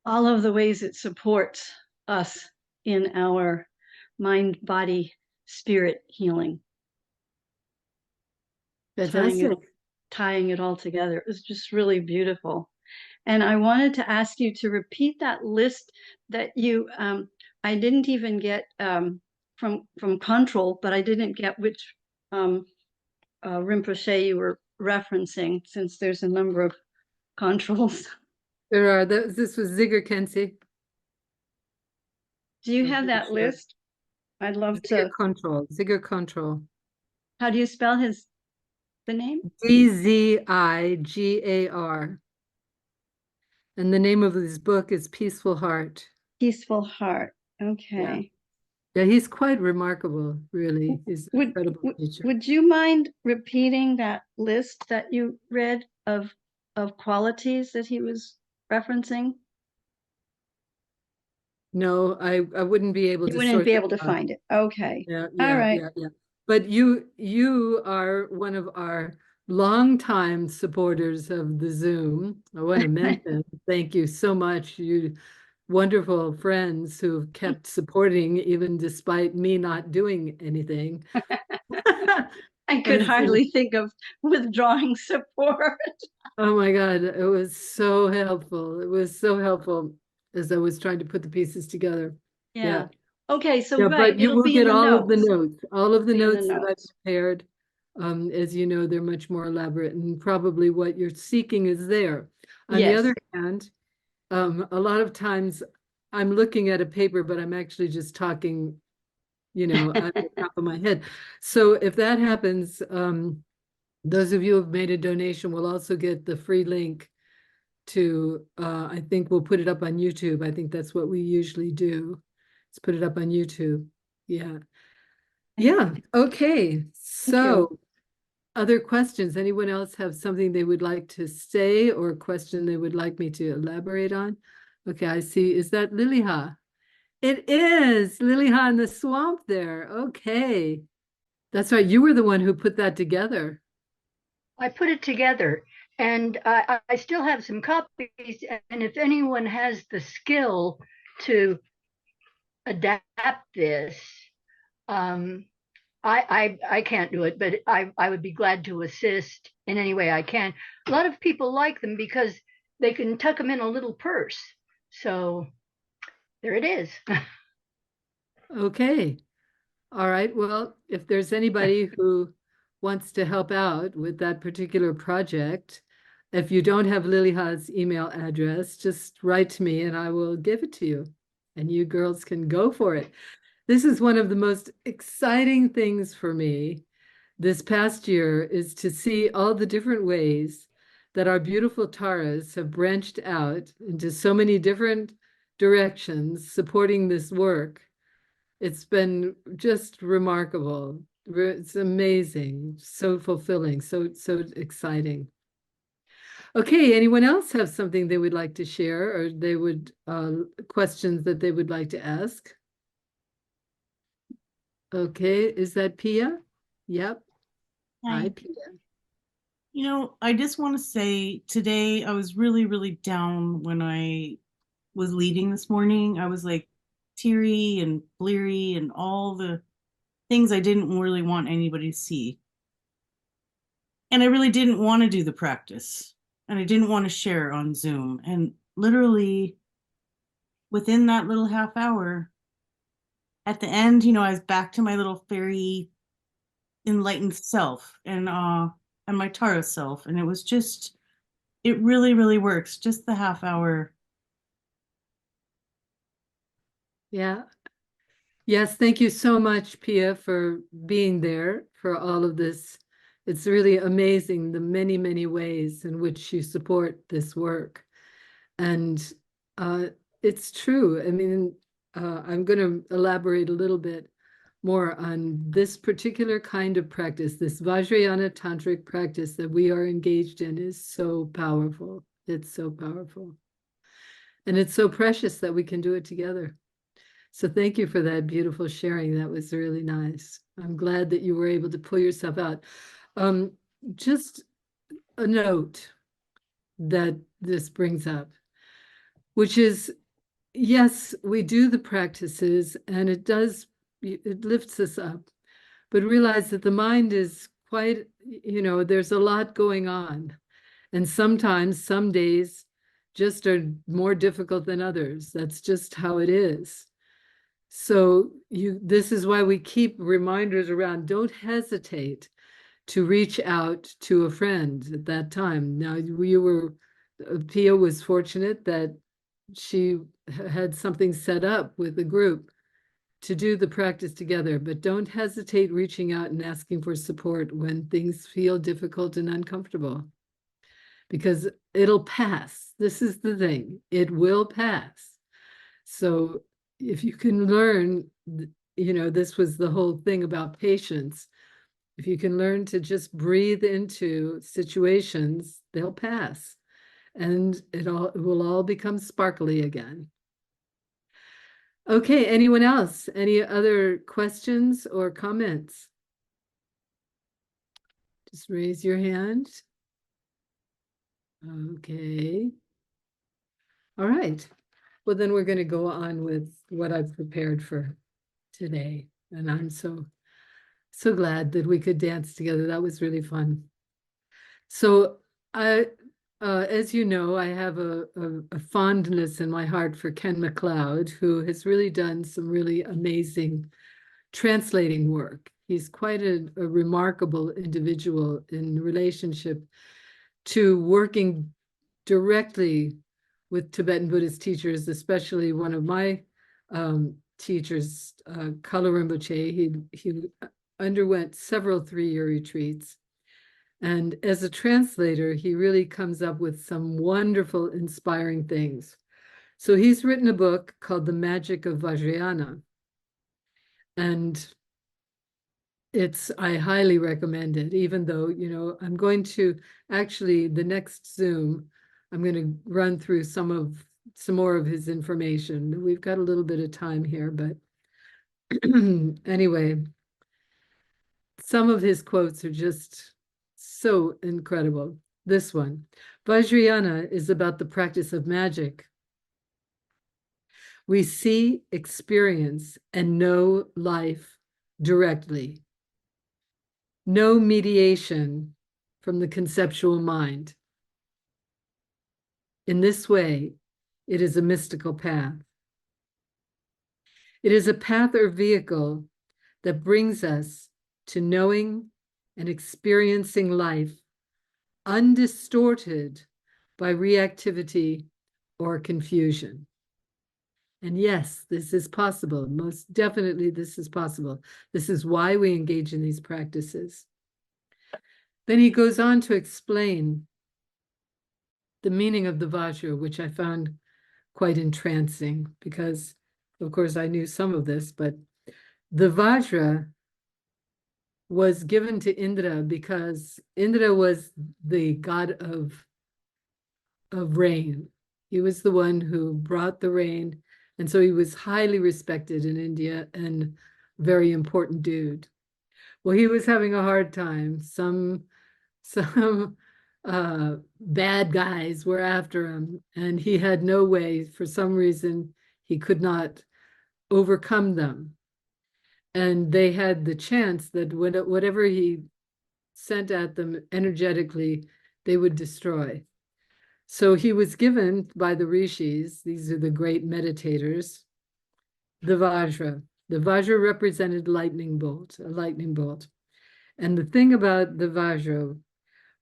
all of the ways it supports us in our mind, body, spirit healing. Fantastic. Tying it all together. It was just really beautiful. And I wanted to ask you to repeat that list that you, I didn't even get from Control, but I didn't get which Rinpoche you were referencing, since there's a number of controls. There are, this was Zigger Kensei. Do you I'm have pretty that sure. list? I'd love Zigger to. Control, Zigger Control. How do you spell the name? Dziggar. And the name of his book is Peaceful Heart. Peaceful Heart. Okay. Yeah, he's quite remarkable, really. He's an Would, incredible would, teacher. would you mind repeating that list that you read of qualities that he was referencing? No, I wouldn't be able You to wouldn't sort be that able to out. find it. Okay. Yeah, All yeah, right. yeah. But you are one of our longtime supporters of the Zoom. I want to mention, thank you so much, you wonderful friends who've kept supporting even despite me not doing anything. I could hardly think of withdrawing support. Oh my God, it was so helpful. It was so helpful as I was trying to put the pieces together. Yeah. Okay, so Yeah, right, but you it'll will be in get the all of the notes. notes, all of the Be in the notes that I've notes. prepared. As you know, they're much more elaborate, and probably what you're seeking is there. On the Yes. other hand, a lot of times I'm looking at a paper, but I'm actually just talking, you know, at the top of my head. So if that happens, those of you who have made a donation will also get the free link to, I think we'll put it up on YouTube. I think that's what we usually do. Let's put it up on YouTube. Yeah. Yeah. Okay. So other questions? Anyone else have something they would like to say or a question they would like me to elaborate on? Okay, I see. Is that Liliha? It is Liliha in the swamp there. Okay. That's right. You were the one who put that together. I put it together, and I still have some copies. And if anyone has the skill to adapt this, I can't do it, but I would be glad to assist in any way I can. A lot of people like them because they can tuck them in a little purse. So there it is. Okay. All right. Well, if there's anybody who wants to help out with that particular project, if you don't have Liliha's email address, just write to me and I will give it to you. And you girls can go for it. This is one of the most exciting things for me this past year is to see all the different ways that our beautiful Taras have branched out into so many different directions supporting this work. It's been just remarkable. It's amazing, so fulfilling, so exciting. Okay, anyone else have something they would like to share or they would, questions that they would like to ask? Okay, is that Pia? Yep. Hi, Hi. Pia. I just want to say today I was really, really down when I was leading this morning. I was like teary and bleary and all the things I didn't really want anybody to see. And I really didn't want to do the practice and I didn't want to share on Zoom. And literally within that little half hour, at the end, I was back to my little fairy enlightened self and my Tara self. And it really, really works. Just the half hour. Yeah. Yes, thank you so much, Pia, for being there for all of this. It's really amazing the many, many ways in which you support this work. And it's true. I mean, I'm going to elaborate a little bit more on this particular kind of practice. This Vajrayana tantric practice that we are engaged in is so powerful. It's so powerful. And it's so precious that we can do it together. So thank you for that beautiful sharing. That was really nice. I'm glad that you were able to pull yourself out. Just a note that this brings up, which is, yes, we do the practices and it lifts us up, but realize that the mind is quite, there's a lot going on. And sometimes, some days just are more difficult than others. That's just how it is. So this is why we keep reminders around, don't hesitate to reach out to a friend at that time. Now Pia was fortunate that she had something set up with the group to do the practice together, but don't hesitate reaching out and asking for support when things feel difficult and uncomfortable, because it'll pass. This is the thing, it will pass. So if you can learn, this was the whole thing about patience. If you can learn to just breathe into situations, they'll pass and it will all become sparkly again. Okay, anyone else? Any other questions or comments? Just raise your hand. Okay. All right. Well, then we're going to go on with what I've prepared for today. And I'm so glad that we could dance together. That was really fun. So as you know, I have a fondness in my heart for Ken MacLeod, who has really done some really amazing translating work. He's quite a remarkable individual in relationship to working directly with Tibetan Buddhist teachers, especially one of my teachers, Kala Rinpoche. He underwent several 3-year retreats. And as a translator, he really comes up with some wonderful, inspiring things. So he's written a book called The Magic of Vajrayana. And I highly recommend it, even though, I'm going to actually, the next Zoom, I'm going to run through some more of his information. We've got a little bit of time here, but anyway, some of his quotes are just so incredible. This one, Vajrayana is about the practice of magic. We see, experience, and know life directly. No mediation from the conceptual mind. In this way, it is a mystical path. It is a path or vehicle that brings us to knowing and experiencing life undistorted by reactivity or confusion. And yes, this is possible. Most definitely, this is possible. This is why we engage in these practices. Then he goes on to explain the meaning of the Vajra, which I found quite entrancing because, of course, I knew some of this, but the Vajra was given to Indra because Indra was the god of of rain. He was the one who brought the rain. And so he was highly respected in India and very important dude. Well, he was having a hard time. Some bad guys were after him, and he had no way, for some reason, he could not overcome them. And they had the chance that whatever he sent at them energetically, they would destroy. So he was given by the rishis, these are the great meditators, the Vajra. The Vajra represented lightning bolt, a lightning bolt. And the thing about the Vajra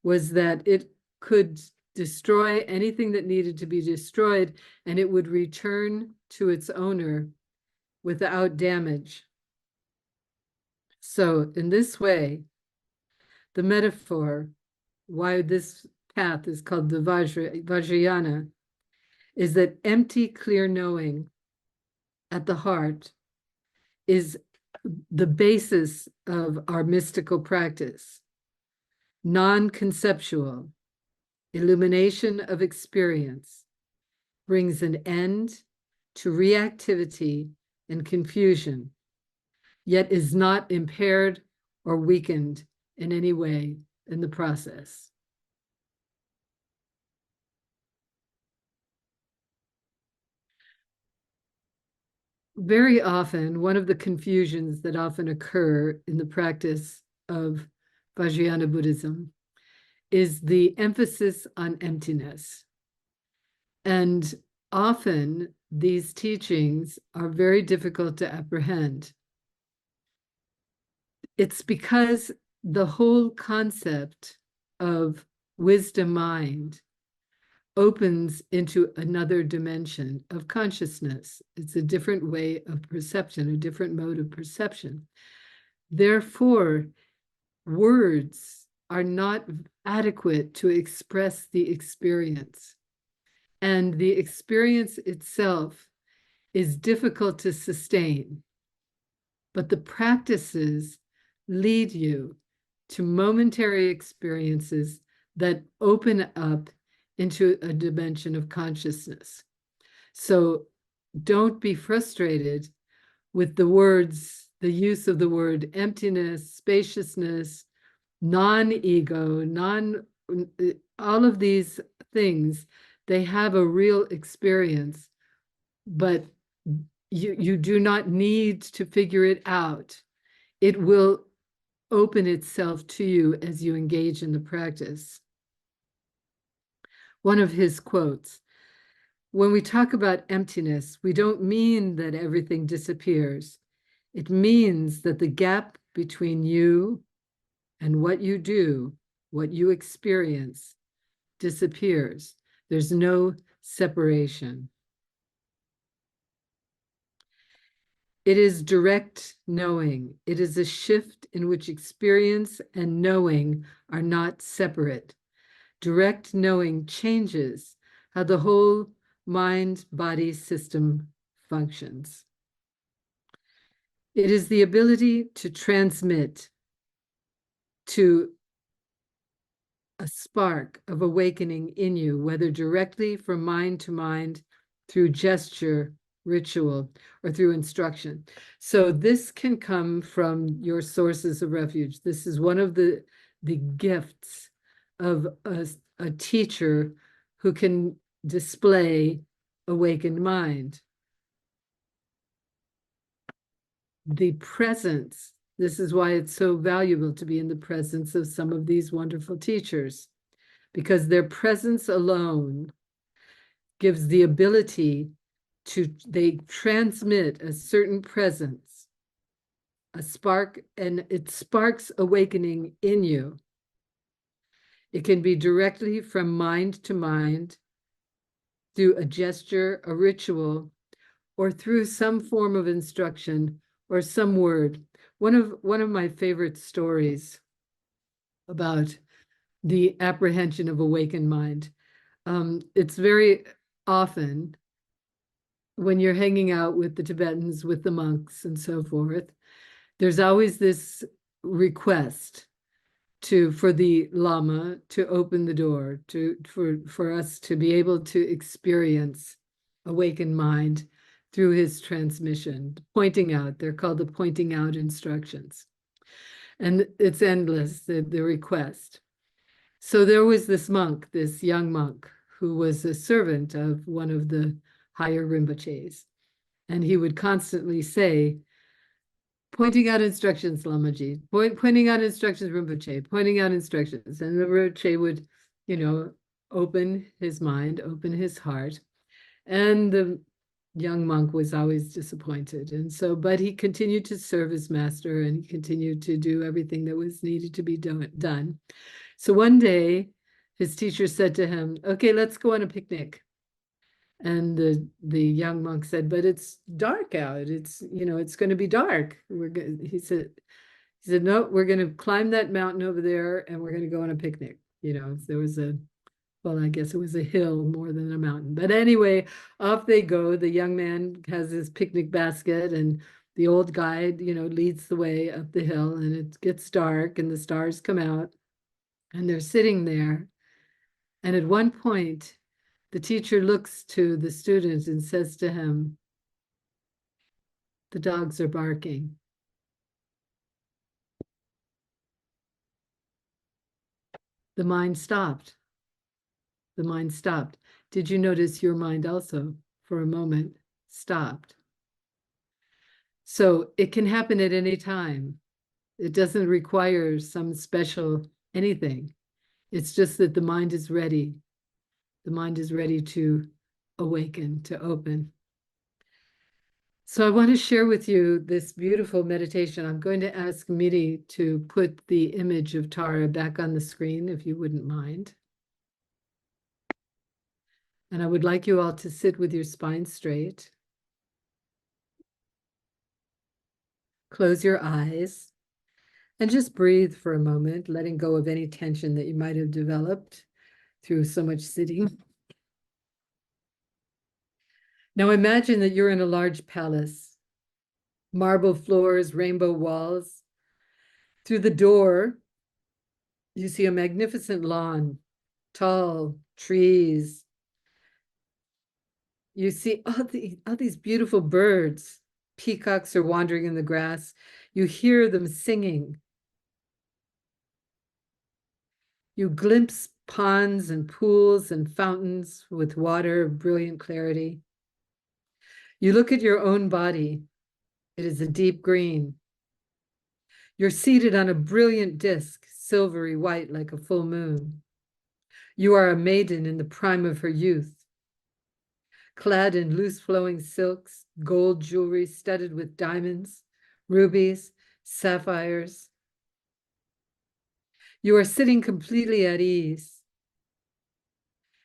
was that it could destroy anything that needed to be destroyed, and it would return to its owner without damage. So in this way, the metaphor, why this path is called the Vajrayana, is that empty, clear knowing at the heart is the basis of our mystical practice. Non-conceptual illumination of experience brings an end to reactivity and confusion, yet is not impaired or weakened in any way in the process. Very often, one of the confusions that often occur in the practice of Vajrayana Buddhism is the emphasis on emptiness. And often these teachings are very difficult to apprehend. It's because the whole concept of wisdom mind opens into another dimension of consciousness. It's a different way of perception, a different mode of perception. Therefore, words are not adequate to express the experience. And the experience itself is difficult to sustain. But the practices lead you to momentary experiences that open up into a dimension of consciousness. So don't be frustrated with the words, the use of the word emptiness, spaciousness, non-ego, all of these things, they have a real experience, but you do not need to figure it out. It will open itself to you as you engage in the practice. One of his quotes, when we talk about emptiness, we don't mean that everything disappears. It means that the gap between you and what you do, what you experience, disappears. There's no separation. It is direct knowing. It is a shift in which experience and knowing are not separate. Direct knowing changes how the whole mind-body system functions. It is the ability to transmit to a spark of awakening in you, whether directly from mind to mind, through gesture, ritual, or through instruction. So this can come from your sources of refuge. This is one of the gifts of a teacher who can display awakened mind. The presence, this is why it's so valuable to be in the presence of some of these wonderful teachers, because their presence alone gives the ability they transmit a certain presence, a spark, and it sparks awakening in you. It can be directly from mind to mind, through a gesture, a ritual, or through some form of instruction or some word. One of my favorite stories about the apprehension of awakened mind. It's very often when you're hanging out with the Tibetans, with the monks and so forth, there's always this request for the Lama to open the door for us to be able to experience awakened mind through his transmission, pointing out. They're called the pointing out instructions. And it's endless, the request. So there was this monk, this young monk, who was a servant of one of the higher Rinpoches. And he would constantly say, pointing out instructions, Lamaji, pointing out instructions, Rinpoche, pointing out instructions. And the Rinpoche would, open his mind, open his heart. And the young monk was always disappointed. And so, but he continued to serve his master and he continued to do everything that was needed to be done. So one day, his teacher said to him, okay, let's go on a picnic. And the young monk said, but it's dark out. It's, it's going to be dark. He said, no, we're going to climb that mountain over there and we're going to go on a picnic. There was I guess it was a hill more than a mountain. But anyway, off they go. The young man has his picnic basket and the old guide, leads the way up the hill, and it gets dark and the stars come out and they're sitting there. And at one point, the teacher looks to the student and says to him, the dogs are barking. The mind stopped. The mind stopped. Did you notice your mind also, for a moment, stopped? So it can happen at any time. It doesn't require some special anything. It's just that the mind is ready. The mind is ready to awaken, to open. So I want to share with you this beautiful meditation. I'm going to ask Miri to put the image of Tara back on the screen, if you wouldn't mind. And I would like you all to sit with your spine straight. Close your eyes and just breathe for a moment, letting go of any tension that you might have developed through so much sitting. Now imagine that you're in a large palace, marble floors, rainbow walls. Through the door, you see a magnificent lawn, tall trees. You see all these beautiful birds. Peacocks are wandering in the grass. You hear them singing. You glimpse ponds and pools and fountains with water of brilliant clarity. You look at your own body. It is a deep green. You're seated on a brilliant disc, silvery white like a full moon. You are a maiden in the prime of her youth, clad in loose flowing silks, gold jewelry studded with diamonds, rubies, sapphires. You are sitting completely at ease.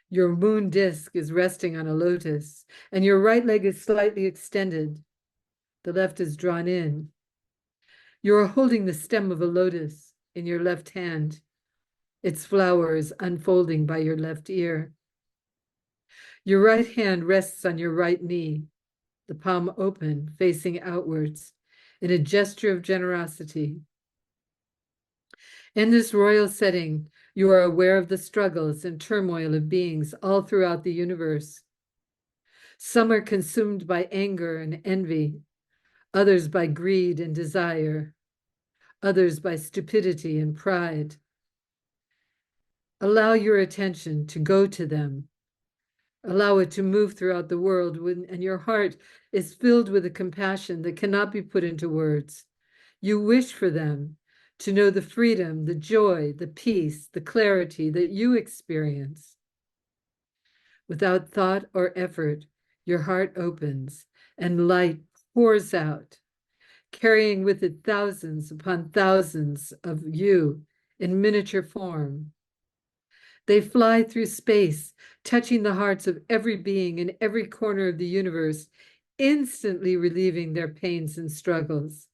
Your moon disk is resting on a lotus, and your right leg is slightly extended. The left is drawn in. You are holding the stem of a lotus in your left hand. Its flower is unfolding by your left ear. Your right hand rests on your right knee, the palm open, facing outwards, in a gesture of generosity. In this royal setting, you are aware of the struggles and turmoil of beings all throughout the universe. Some are consumed by anger and envy, others by greed and desire, others by stupidity and pride. Allow your attention to go to them. Allow it to move throughout the world, and your heart is filled with a compassion that cannot be put into words. You wish for them to know the freedom, the joy, the peace, the clarity that you experience. Without thought or effort, your heart opens and light pours out, carrying with it thousands upon thousands of you in miniature form. They fly through space, touching the hearts of every being in every corner of the universe, instantly relieving their pains and struggles.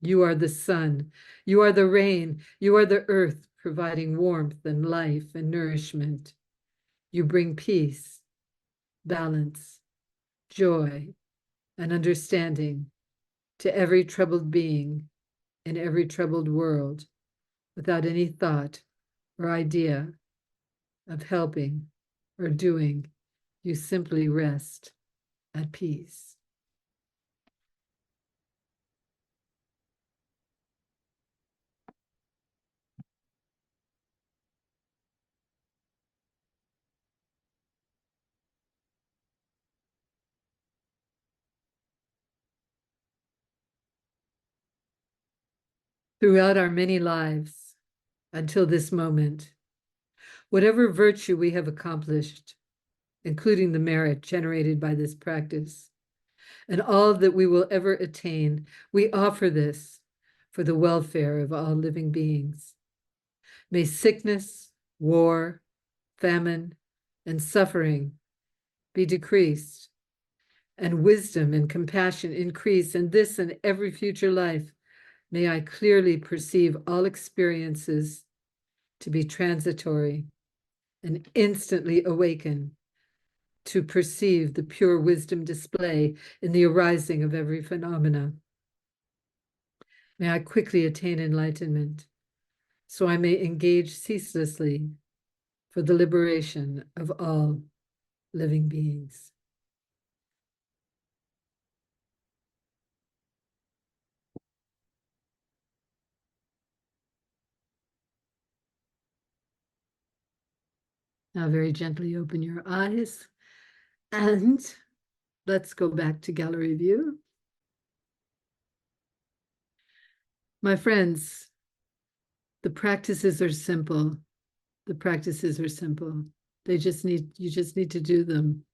You are the sun, you are the rain, you are the earth, providing warmth and life and nourishment. You bring peace, balance, joy, and understanding to every troubled being in every troubled world without any thought or idea of helping or doing. You simply rest at peace. Throughout our many lives, until this moment, whatever virtue we have accomplished, including the merit generated by this practice, and all that we will ever attain, we offer this for the welfare of all living beings. May sickness, war, famine, and suffering be decreased, and wisdom and compassion increase in this and every future life. May I clearly perceive all experiences to be transitory and instantly awaken to perceive the pure wisdom display in the arising of every phenomena. May I quickly attain enlightenment, so I may engage ceaselessly for the liberation of all living beings. Now very gently open your eyes and let's go back to gallery view. My friends, the practices are simple. The practices are simple. You just need to do them.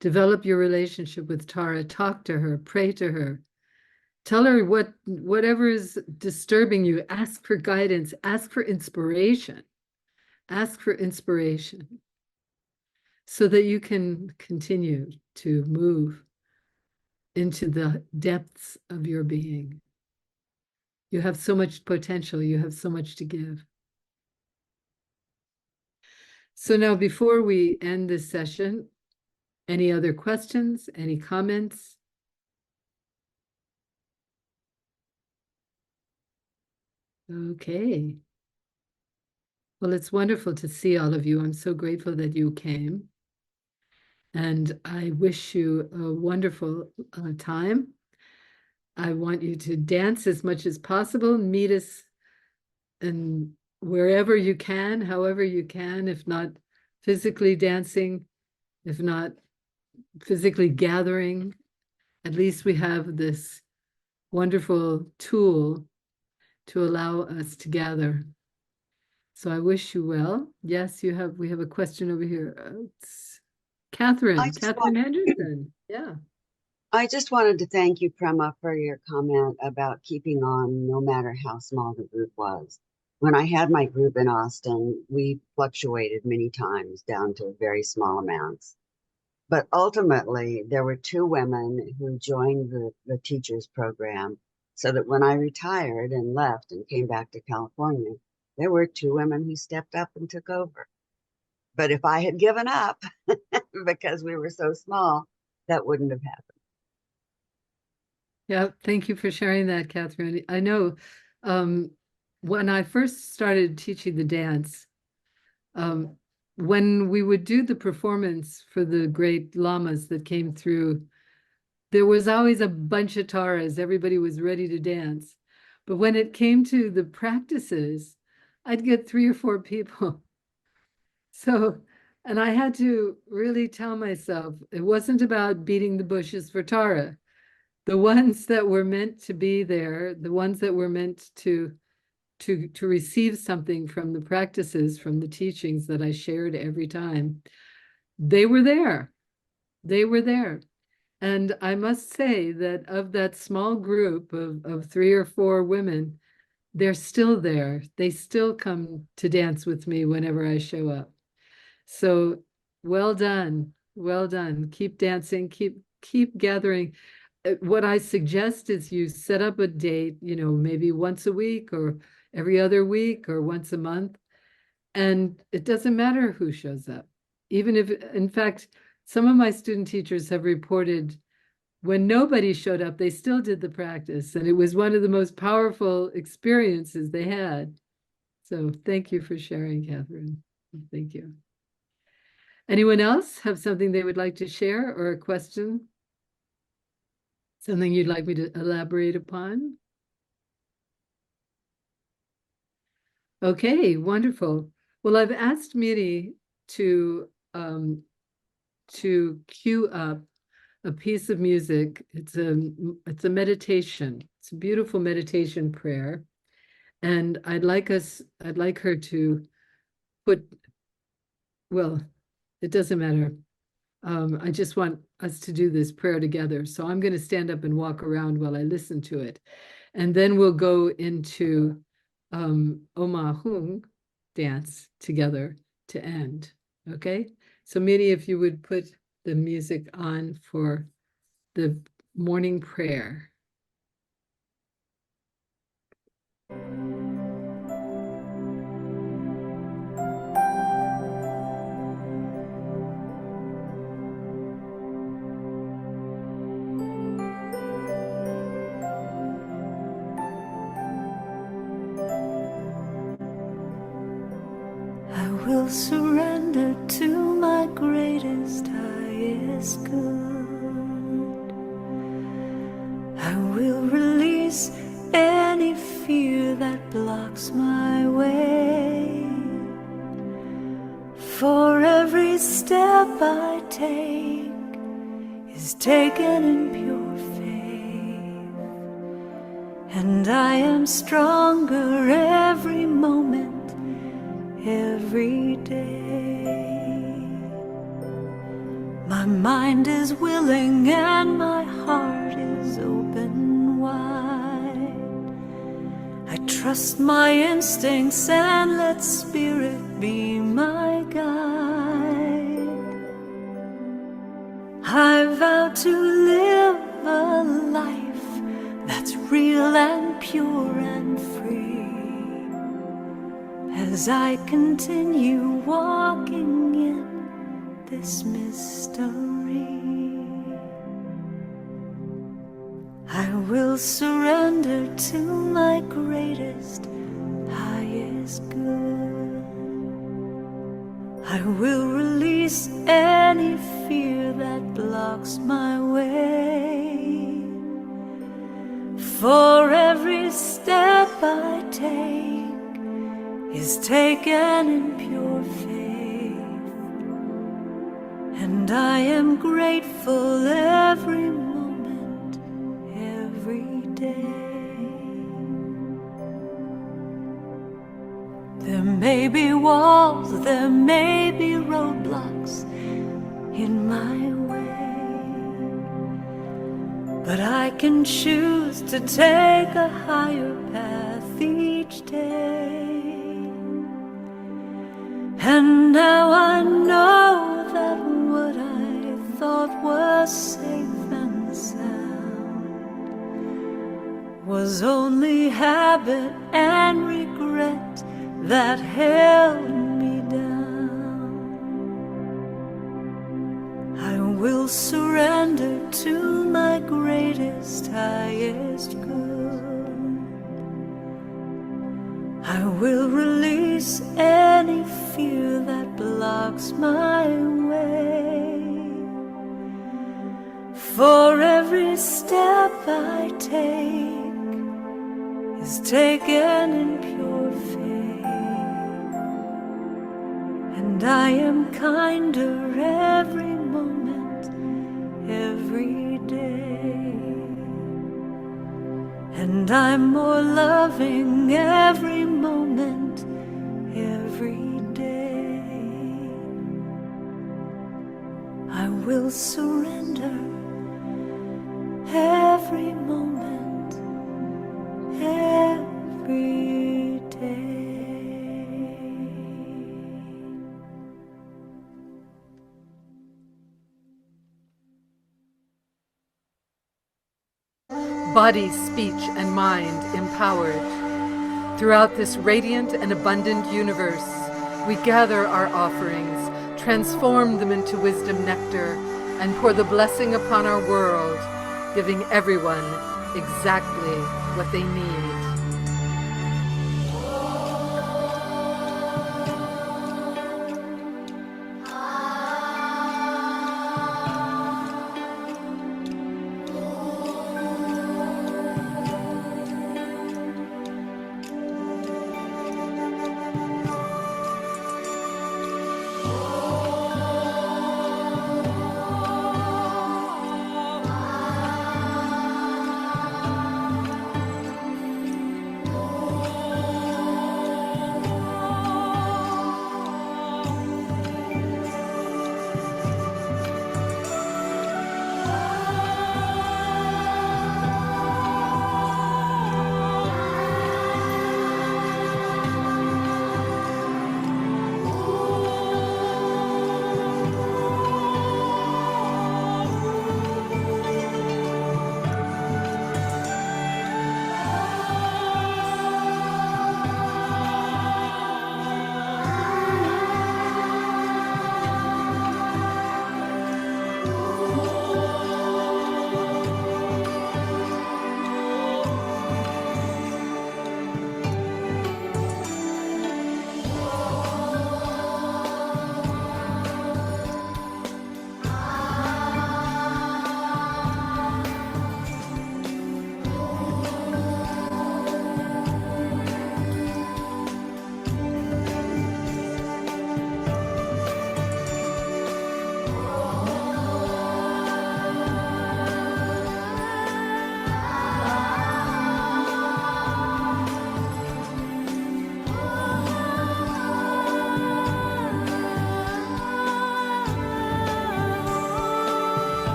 Develop your relationship with Tara. Talk to her. Pray to her. Tell her whatever is disturbing you. Ask for guidance. Ask for inspiration. Ask for inspiration so that you can continue to move into the depths of your being. You have so much potential. You have so much to give. So now, before we end this session, any other questions, any comments? Okay. Well, it's wonderful to see all of you. I'm so grateful that you came. And I wish you a wonderful time. I want you to dance as much as possible, meet us and wherever you can, however you can, if not physically dancing, if not physically gathering, at least we have this wonderful tool to allow us to gather. So I wish you well. Yes, we have a question over here. It's Catherine Henderson. Yeah. I just wanted to thank you, Prema, for your comment about keeping on no matter how small the group was. When I had my group in Austin, we fluctuated many times down to very small amounts. But ultimately, there were two women who joined the teachers program so that when I retired and left and came back to California, there were two women who stepped up and took over. But if I had given up because we were so small, that wouldn't have happened. Yeah, thank you for sharing that, Catherine. I know when I first started teaching the dance, when we would do the performance for the great lamas that came through, there was always a bunch of taras. Everybody was ready to dance. But when it came to the practices, I'd get 3 or 4 people. So, and I had to really tell myself, it wasn't about beating the bushes for Tara. The ones that were meant to be there, the ones that were meant to receive something from the practices, from the teachings that I shared every time, they were there. They were there. And I must say that of that small group of 3 or 4 women, they're still there. They still come to dance with me whenever I show up. So well done. Well done. Keep dancing, keep gathering. What I suggest is you set up a date, maybe once a week or every other week or once a month. And it doesn't matter who shows up. Even if, in fact, some of my student teachers have reported when nobody showed up, they still did the practice. And it was one of the most powerful experiences they had. So thank you for sharing, Catherine. Thank you. Anyone else have something they would like to share or a question? Something you'd like me to elaborate upon? Okay, wonderful. Well, I've asked Miri to cue up a piece of music. It's a meditation. It's a beautiful meditation prayer. And I'd like her to put, well, it doesn't matter. I just want us to do this prayer together. So I'm going to stand up and walk around while I listen to it. And then we'll go into Omahung dance together to end. Okay? So Miri, if you would put the music on for the morning prayer. I will surrender to my greatest, highest good. I will release any fear that blocks my way. For every step I take is taken in pure faith, and I am stronger every moment, every day. My mind is willing and my heart is open wide. I trust my instincts and let spirit be my guide. I vow to live a life that's real and pure and free, as I continue walking in this mystery. I will surrender to my greatest, highest good. I will release any fear that blocks my way. For every step I take is taken in pure faith, and I am grateful every moment, every day. There may be walls, there may be roadblocks in my way, but I can choose to take a higher path each day. And now I know that what I thought was safe and sound was only habit and regret that held me down. I will surrender to my greatest, highest good. I will release any fear that blocks my way. For every step I take is taken in pure faith, and I am kinder every moment, every day. And I'm more loving every moment, every day. I will surrender every moment, every day. Body, speech, and mind empowered. Throughout this radiant and abundant universe, we gather our offerings, transform them into wisdom nectar, and pour the blessing upon our world, giving everyone exactly what they need.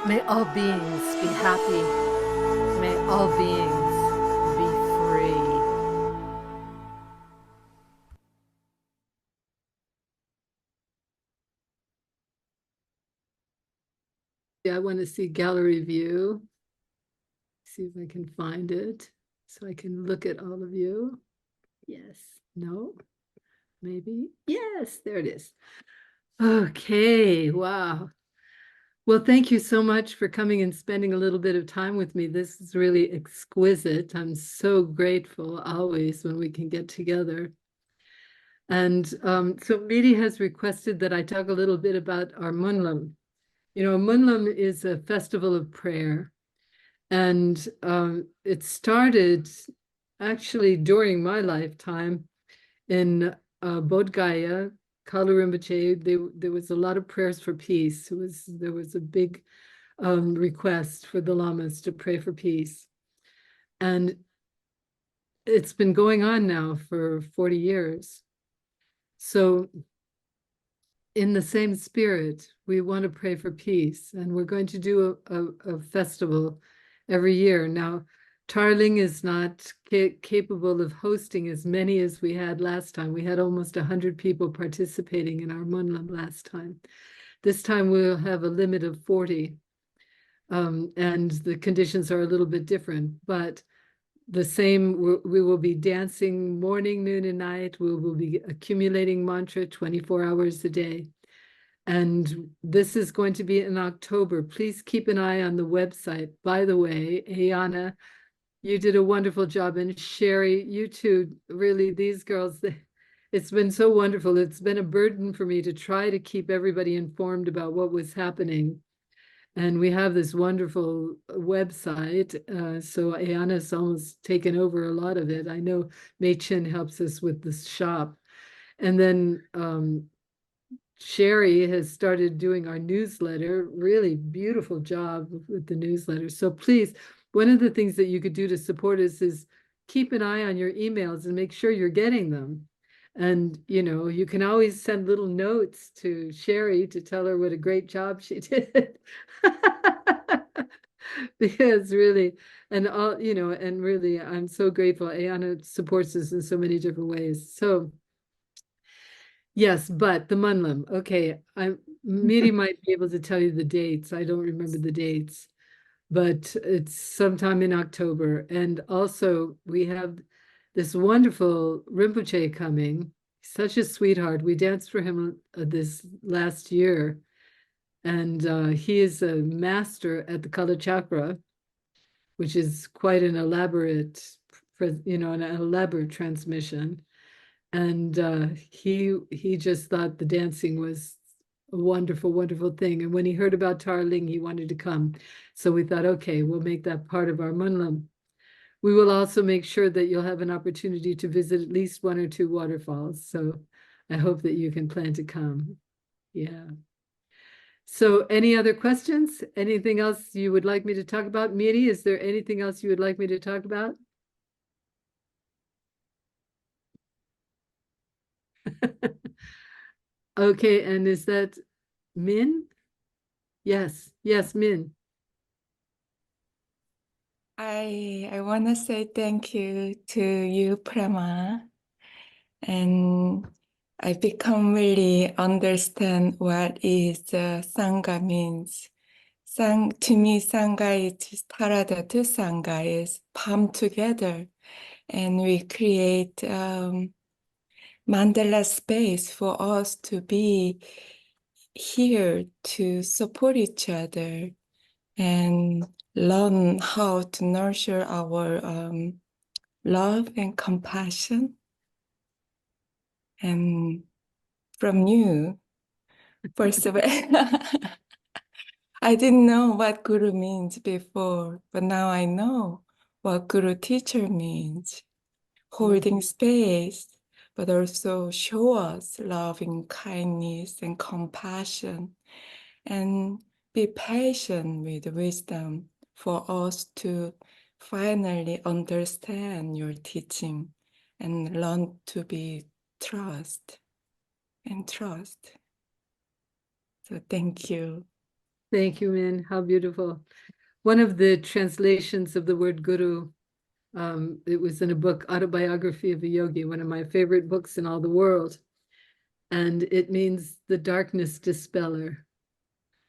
May all beings be happy. May all beings be free. Yeah, I want to see gallery view. See if I can find it so I can look at all of you. Yes, no, maybe. Yes, there it is. Okay, wow. Well, thank you so much for coming and spending a little bit of time with me. This is really exquisite. I'm so grateful always when we can get together. And so Miri has requested that I talk a little bit about our Munlam. You know, Munlam is a festival of prayer. And it started actually during my lifetime in Bodh Gaya, Kalu Rinpoche. There was a lot of prayers for peace. There was a big request for the lamas to pray for peace. And it's been going on now for 40 years. So in the same spirit, we want to pray for peace. And we're going to do a festival every year. Now, Tarling is not capable of hosting as many as we had last time. We had almost 100 people participating in our Munlam last time. This time we'll have a limit of 40. And the conditions are a little bit different, but the same, we will be dancing morning, noon, and night. We will be accumulating mantra 24 hours a day. And this is going to be in October. Please keep an eye on the website. By the way, Ayana, you did a wonderful job. And Sherry, you too, really, these girls, it's been so wonderful. It's been a burden for me to try to keep everybody informed about what was happening. And we have this wonderful website. So Ayana's almost taken over a lot of it. I know Mei Chin helps us with the shop. And then Sherry has started doing our newsletter, really beautiful job with the newsletter. So please, one of the things that you could do to support us is keep an eye on your emails and make sure you're getting them. And, you know, you can always send little notes to Sherry to tell her what a great job she did. Because really, and all, you know, and really, I'm so grateful. Ayana supports us in so many different ways. So, yes, but the Munlam. Okay, Miri might be able to tell you the dates. I don't remember the dates, but it's sometime in October. And also, we have this wonderful Rinpoche coming. Such a sweetheart. We danced for him this last year, and he is a master at the Kala Chakra, which is quite an elaborate, you know, an elaborate transmission. And he just thought the dancing was a wonderful, wonderful thing. And when he heard about Tarling, he wanted to come. So we thought, okay, we'll make that part of our Munlam. We will also make sure that you'll have an opportunity to visit at least 1 or 2 waterfalls. So I hope that you can plan to come. Yeah. So any other questions? Anything else you would like me to talk about? Miri, is there anything else you would like me to talk about? Okay, and is that Min? Yes, yes, Min. I want to say thank you to you, Prema, and I become really understand what is Sangha means. To me, Sangha is Taradatu Sangha is palm together, and we create mandala space for us to be here to support each other and learn how to nurture our love and compassion. And from you, first of all, I didn't know what guru means before, but now I know what guru teacher means. Holding space, but also show us loving kindness and compassion, and be patient with wisdom for us to finally understand your teaching and learn to be trust and trust. So thank you. Thank you, Min. How beautiful. One of the translations of the word guru, it was in a book, Autobiography of a Yogi, one of my favorite books in all the world. And it means the darkness dispeller.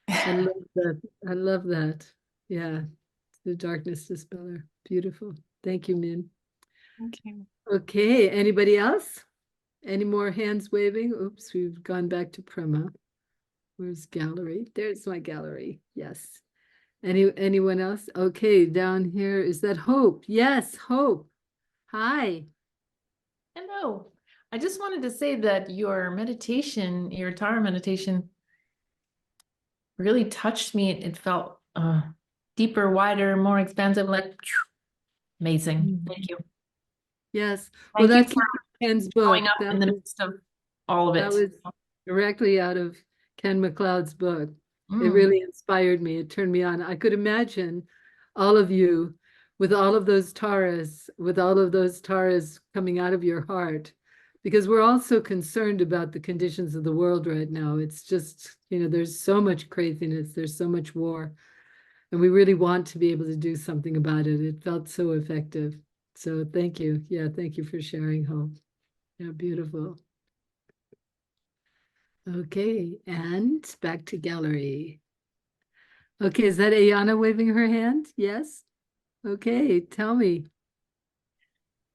I love that. I love that. Yeah, the darkness dispeller. Beautiful. Thank you, Min. Okay. Okay, anybody else? Any more hands waving? Oops, we've gone back to Prema. Where's gallery? There's my gallery. Yes. Anyone else? Okay, down here is that Hope. Yes, Hope. Hi. Hello. I just wanted to say that your meditation, your Tara meditation, really touched me. It felt deeper, wider, more expansive, like amazing. Thank you. Yes. Well, Thank you that's for Ken's showing book. up in the midst of all of That it. was directly out of Ken MacLeod's book. It Mm. really inspired me. It turned me on. I could imagine all of you with all of those taras coming out of your heart, because we're all so concerned about the conditions of the world right now. It's just, there's so much craziness, there's so much war, and we really want to be able to do something about it. It felt so effective. So thank you. Yeah, thank you for sharing, Hope. Yeah, beautiful. Okay, and back to gallery. Okay, is that Ayana waving her hand? Yes? Okay, tell me.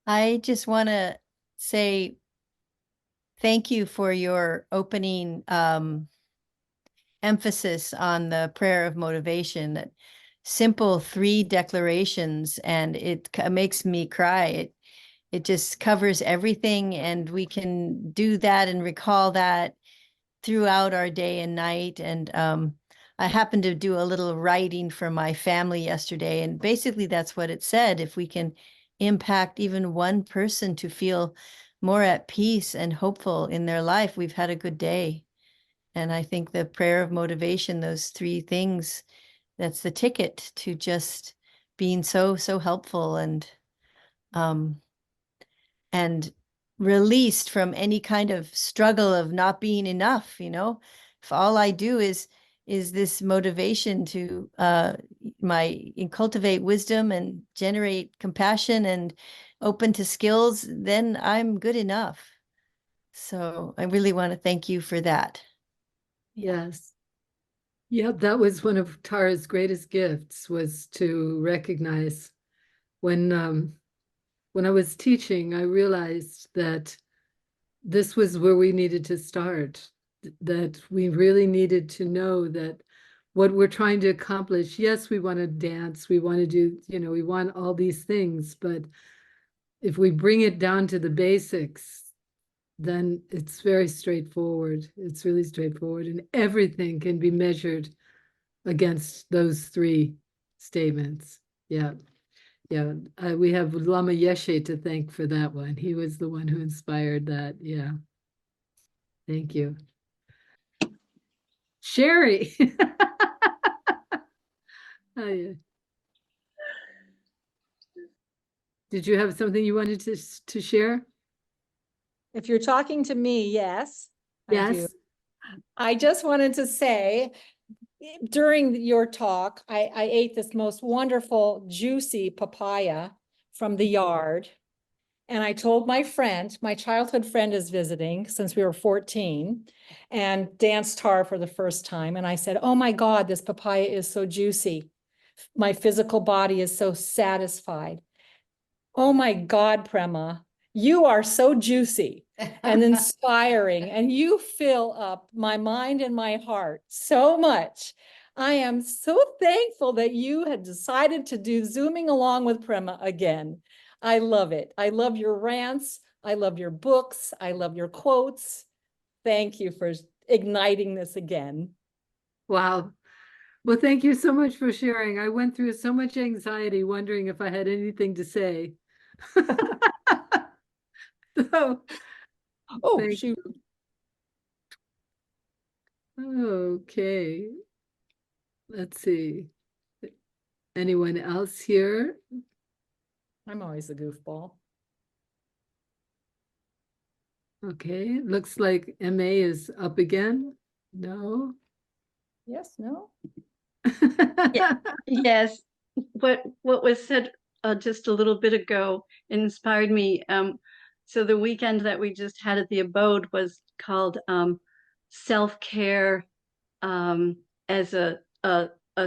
I just want to say thank you for your opening emphasis on the prayer of motivation, that simple 3 declarations, and it makes me cry. It just covers everything, and we can do that and recall that throughout our day and night. And I happened to do a little writing for my family yesterday, and basically that's what it said. If we can impact even one person to feel more at peace and hopeful in their life, we've had a good day. And I think the prayer of motivation, those 3 things, that's the ticket to just being so helpful and released from any kind of struggle of not being enough. If all I do is this motivation to cultivate wisdom and generate compassion and open to skills, then I'm good enough. So I really want to thank you for that. Yes. Yeah, that was one of Tara's greatest gifts, was to recognize when I was teaching, I realized that this was where we needed to start, that we really needed to know that what we're trying to accomplish, yes, we want to dance, we want to do, we want all these things, but if we bring it down to the basics, then it's very straightforward. It's really straightforward, and everything can be measured against those 3 statements. Yeah. Yeah, we have Lama Yeshe to thank for that one. He was the one who inspired that. Yeah. Thank you. Sherry. Oh, yeah. Did you have something you wanted to share? If you're talking to me, yes, I do. Yes. I just wanted to say, during your talk, I ate this most wonderful, juicy papaya from the yard. And I told my friend, my childhood friend is visiting since we were 14 and danced Tara for the first time. And I said, oh my God, this papaya is so juicy. My physical body is so satisfied. Oh my God, Prema, you are so juicy and inspiring, and you fill up my mind and my heart so much. I am so thankful that you had decided to do Zooming along with Prema again. I love it. I love your rants. I love your books. I love your quotes. Thank you for igniting this again. Wow. Well, thank you so much for sharing. I went through so much anxiety wondering if I had anything to say. So, oh, shoot. Okay. Let's see. Anyone else here? I'm always a goofball. Okay, looks like MA is up again. No? Yes, no? Yes, what was said just a little bit ago inspired me. So the weekend that we just had at the abode was called self-care as a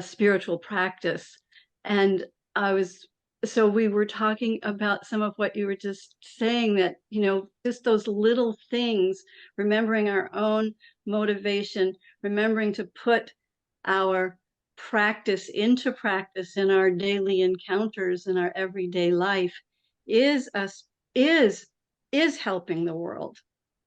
spiritual practice. And I was, so we were talking about some of what you were just saying, that, you know, just those little things, remembering our own motivation, remembering to put our practice into practice in our daily encounters in our everyday life is us is helping the world.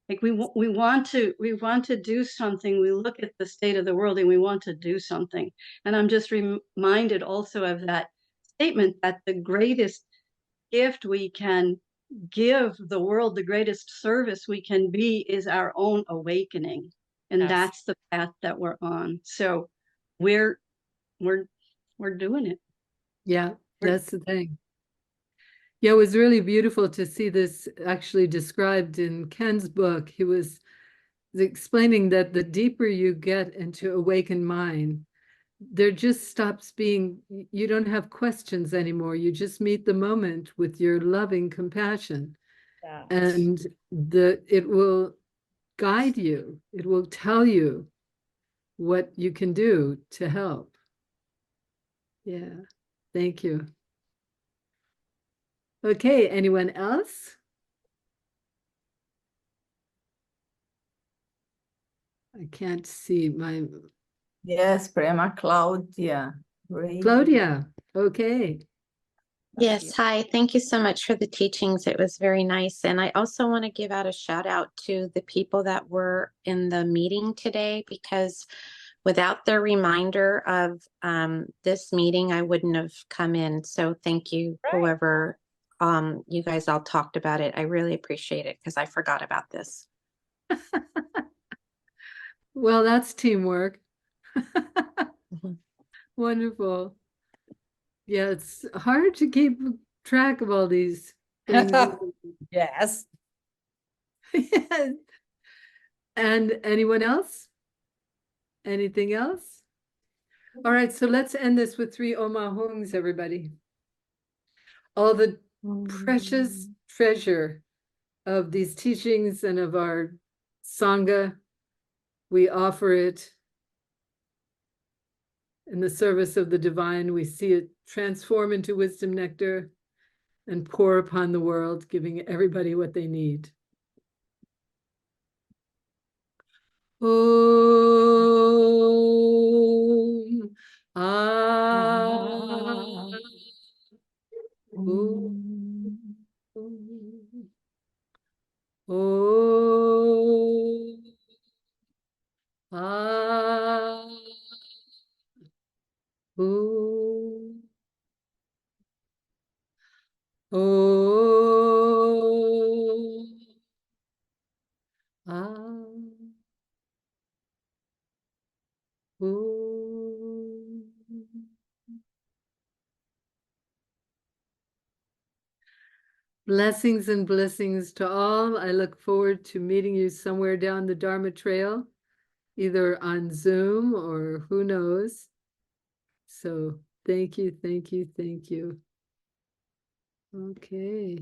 Like we want to do something. We look at the state of the world and we want to do something. And I'm just reminded also of that statement that the greatest gift we can give the world, the greatest service we can be, is our own awakening. And that's the path that we're on. So we're doing it. Yeah, that's the thing. Yeah, it was really beautiful to see this actually described in Ken's book. He was explaining that the deeper you get into awakened mind, there just stops being, you don't have questions anymore. You just meet the moment with your loving compassion. Yeah. And it will guide you. It will tell you what you can do to help. Yeah, thank you. Okay, anyone else? I can't see my Yes, Prema, Claudia. Great. Claudia. Okay. Yes, hi. Thank you so much for the teachings. It was very nice. And I also want to give out a shout out to the people that were in the meeting today, because without their reminder of this meeting, I wouldn't have come in. So thank you, whoever you guys all talked about it. I really appreciate it because I forgot about this. Well, that's teamwork. Wonderful. Yeah, it's hard to keep track of all these things. Yes. And anyone else? Anything else? All right, so let's end this with 3 Omahongs, everybody. All the precious treasure of these teachings and of our Sangha, we offer it in the service of the divine. We see it transform into wisdom nectar and pour upon the world, giving everybody what they need. Om. Blessings and blessings to all. I look forward to meeting you somewhere down the Dharma Trail, either on Zoom or who knows. So thank you, thank you, thank you. Okay.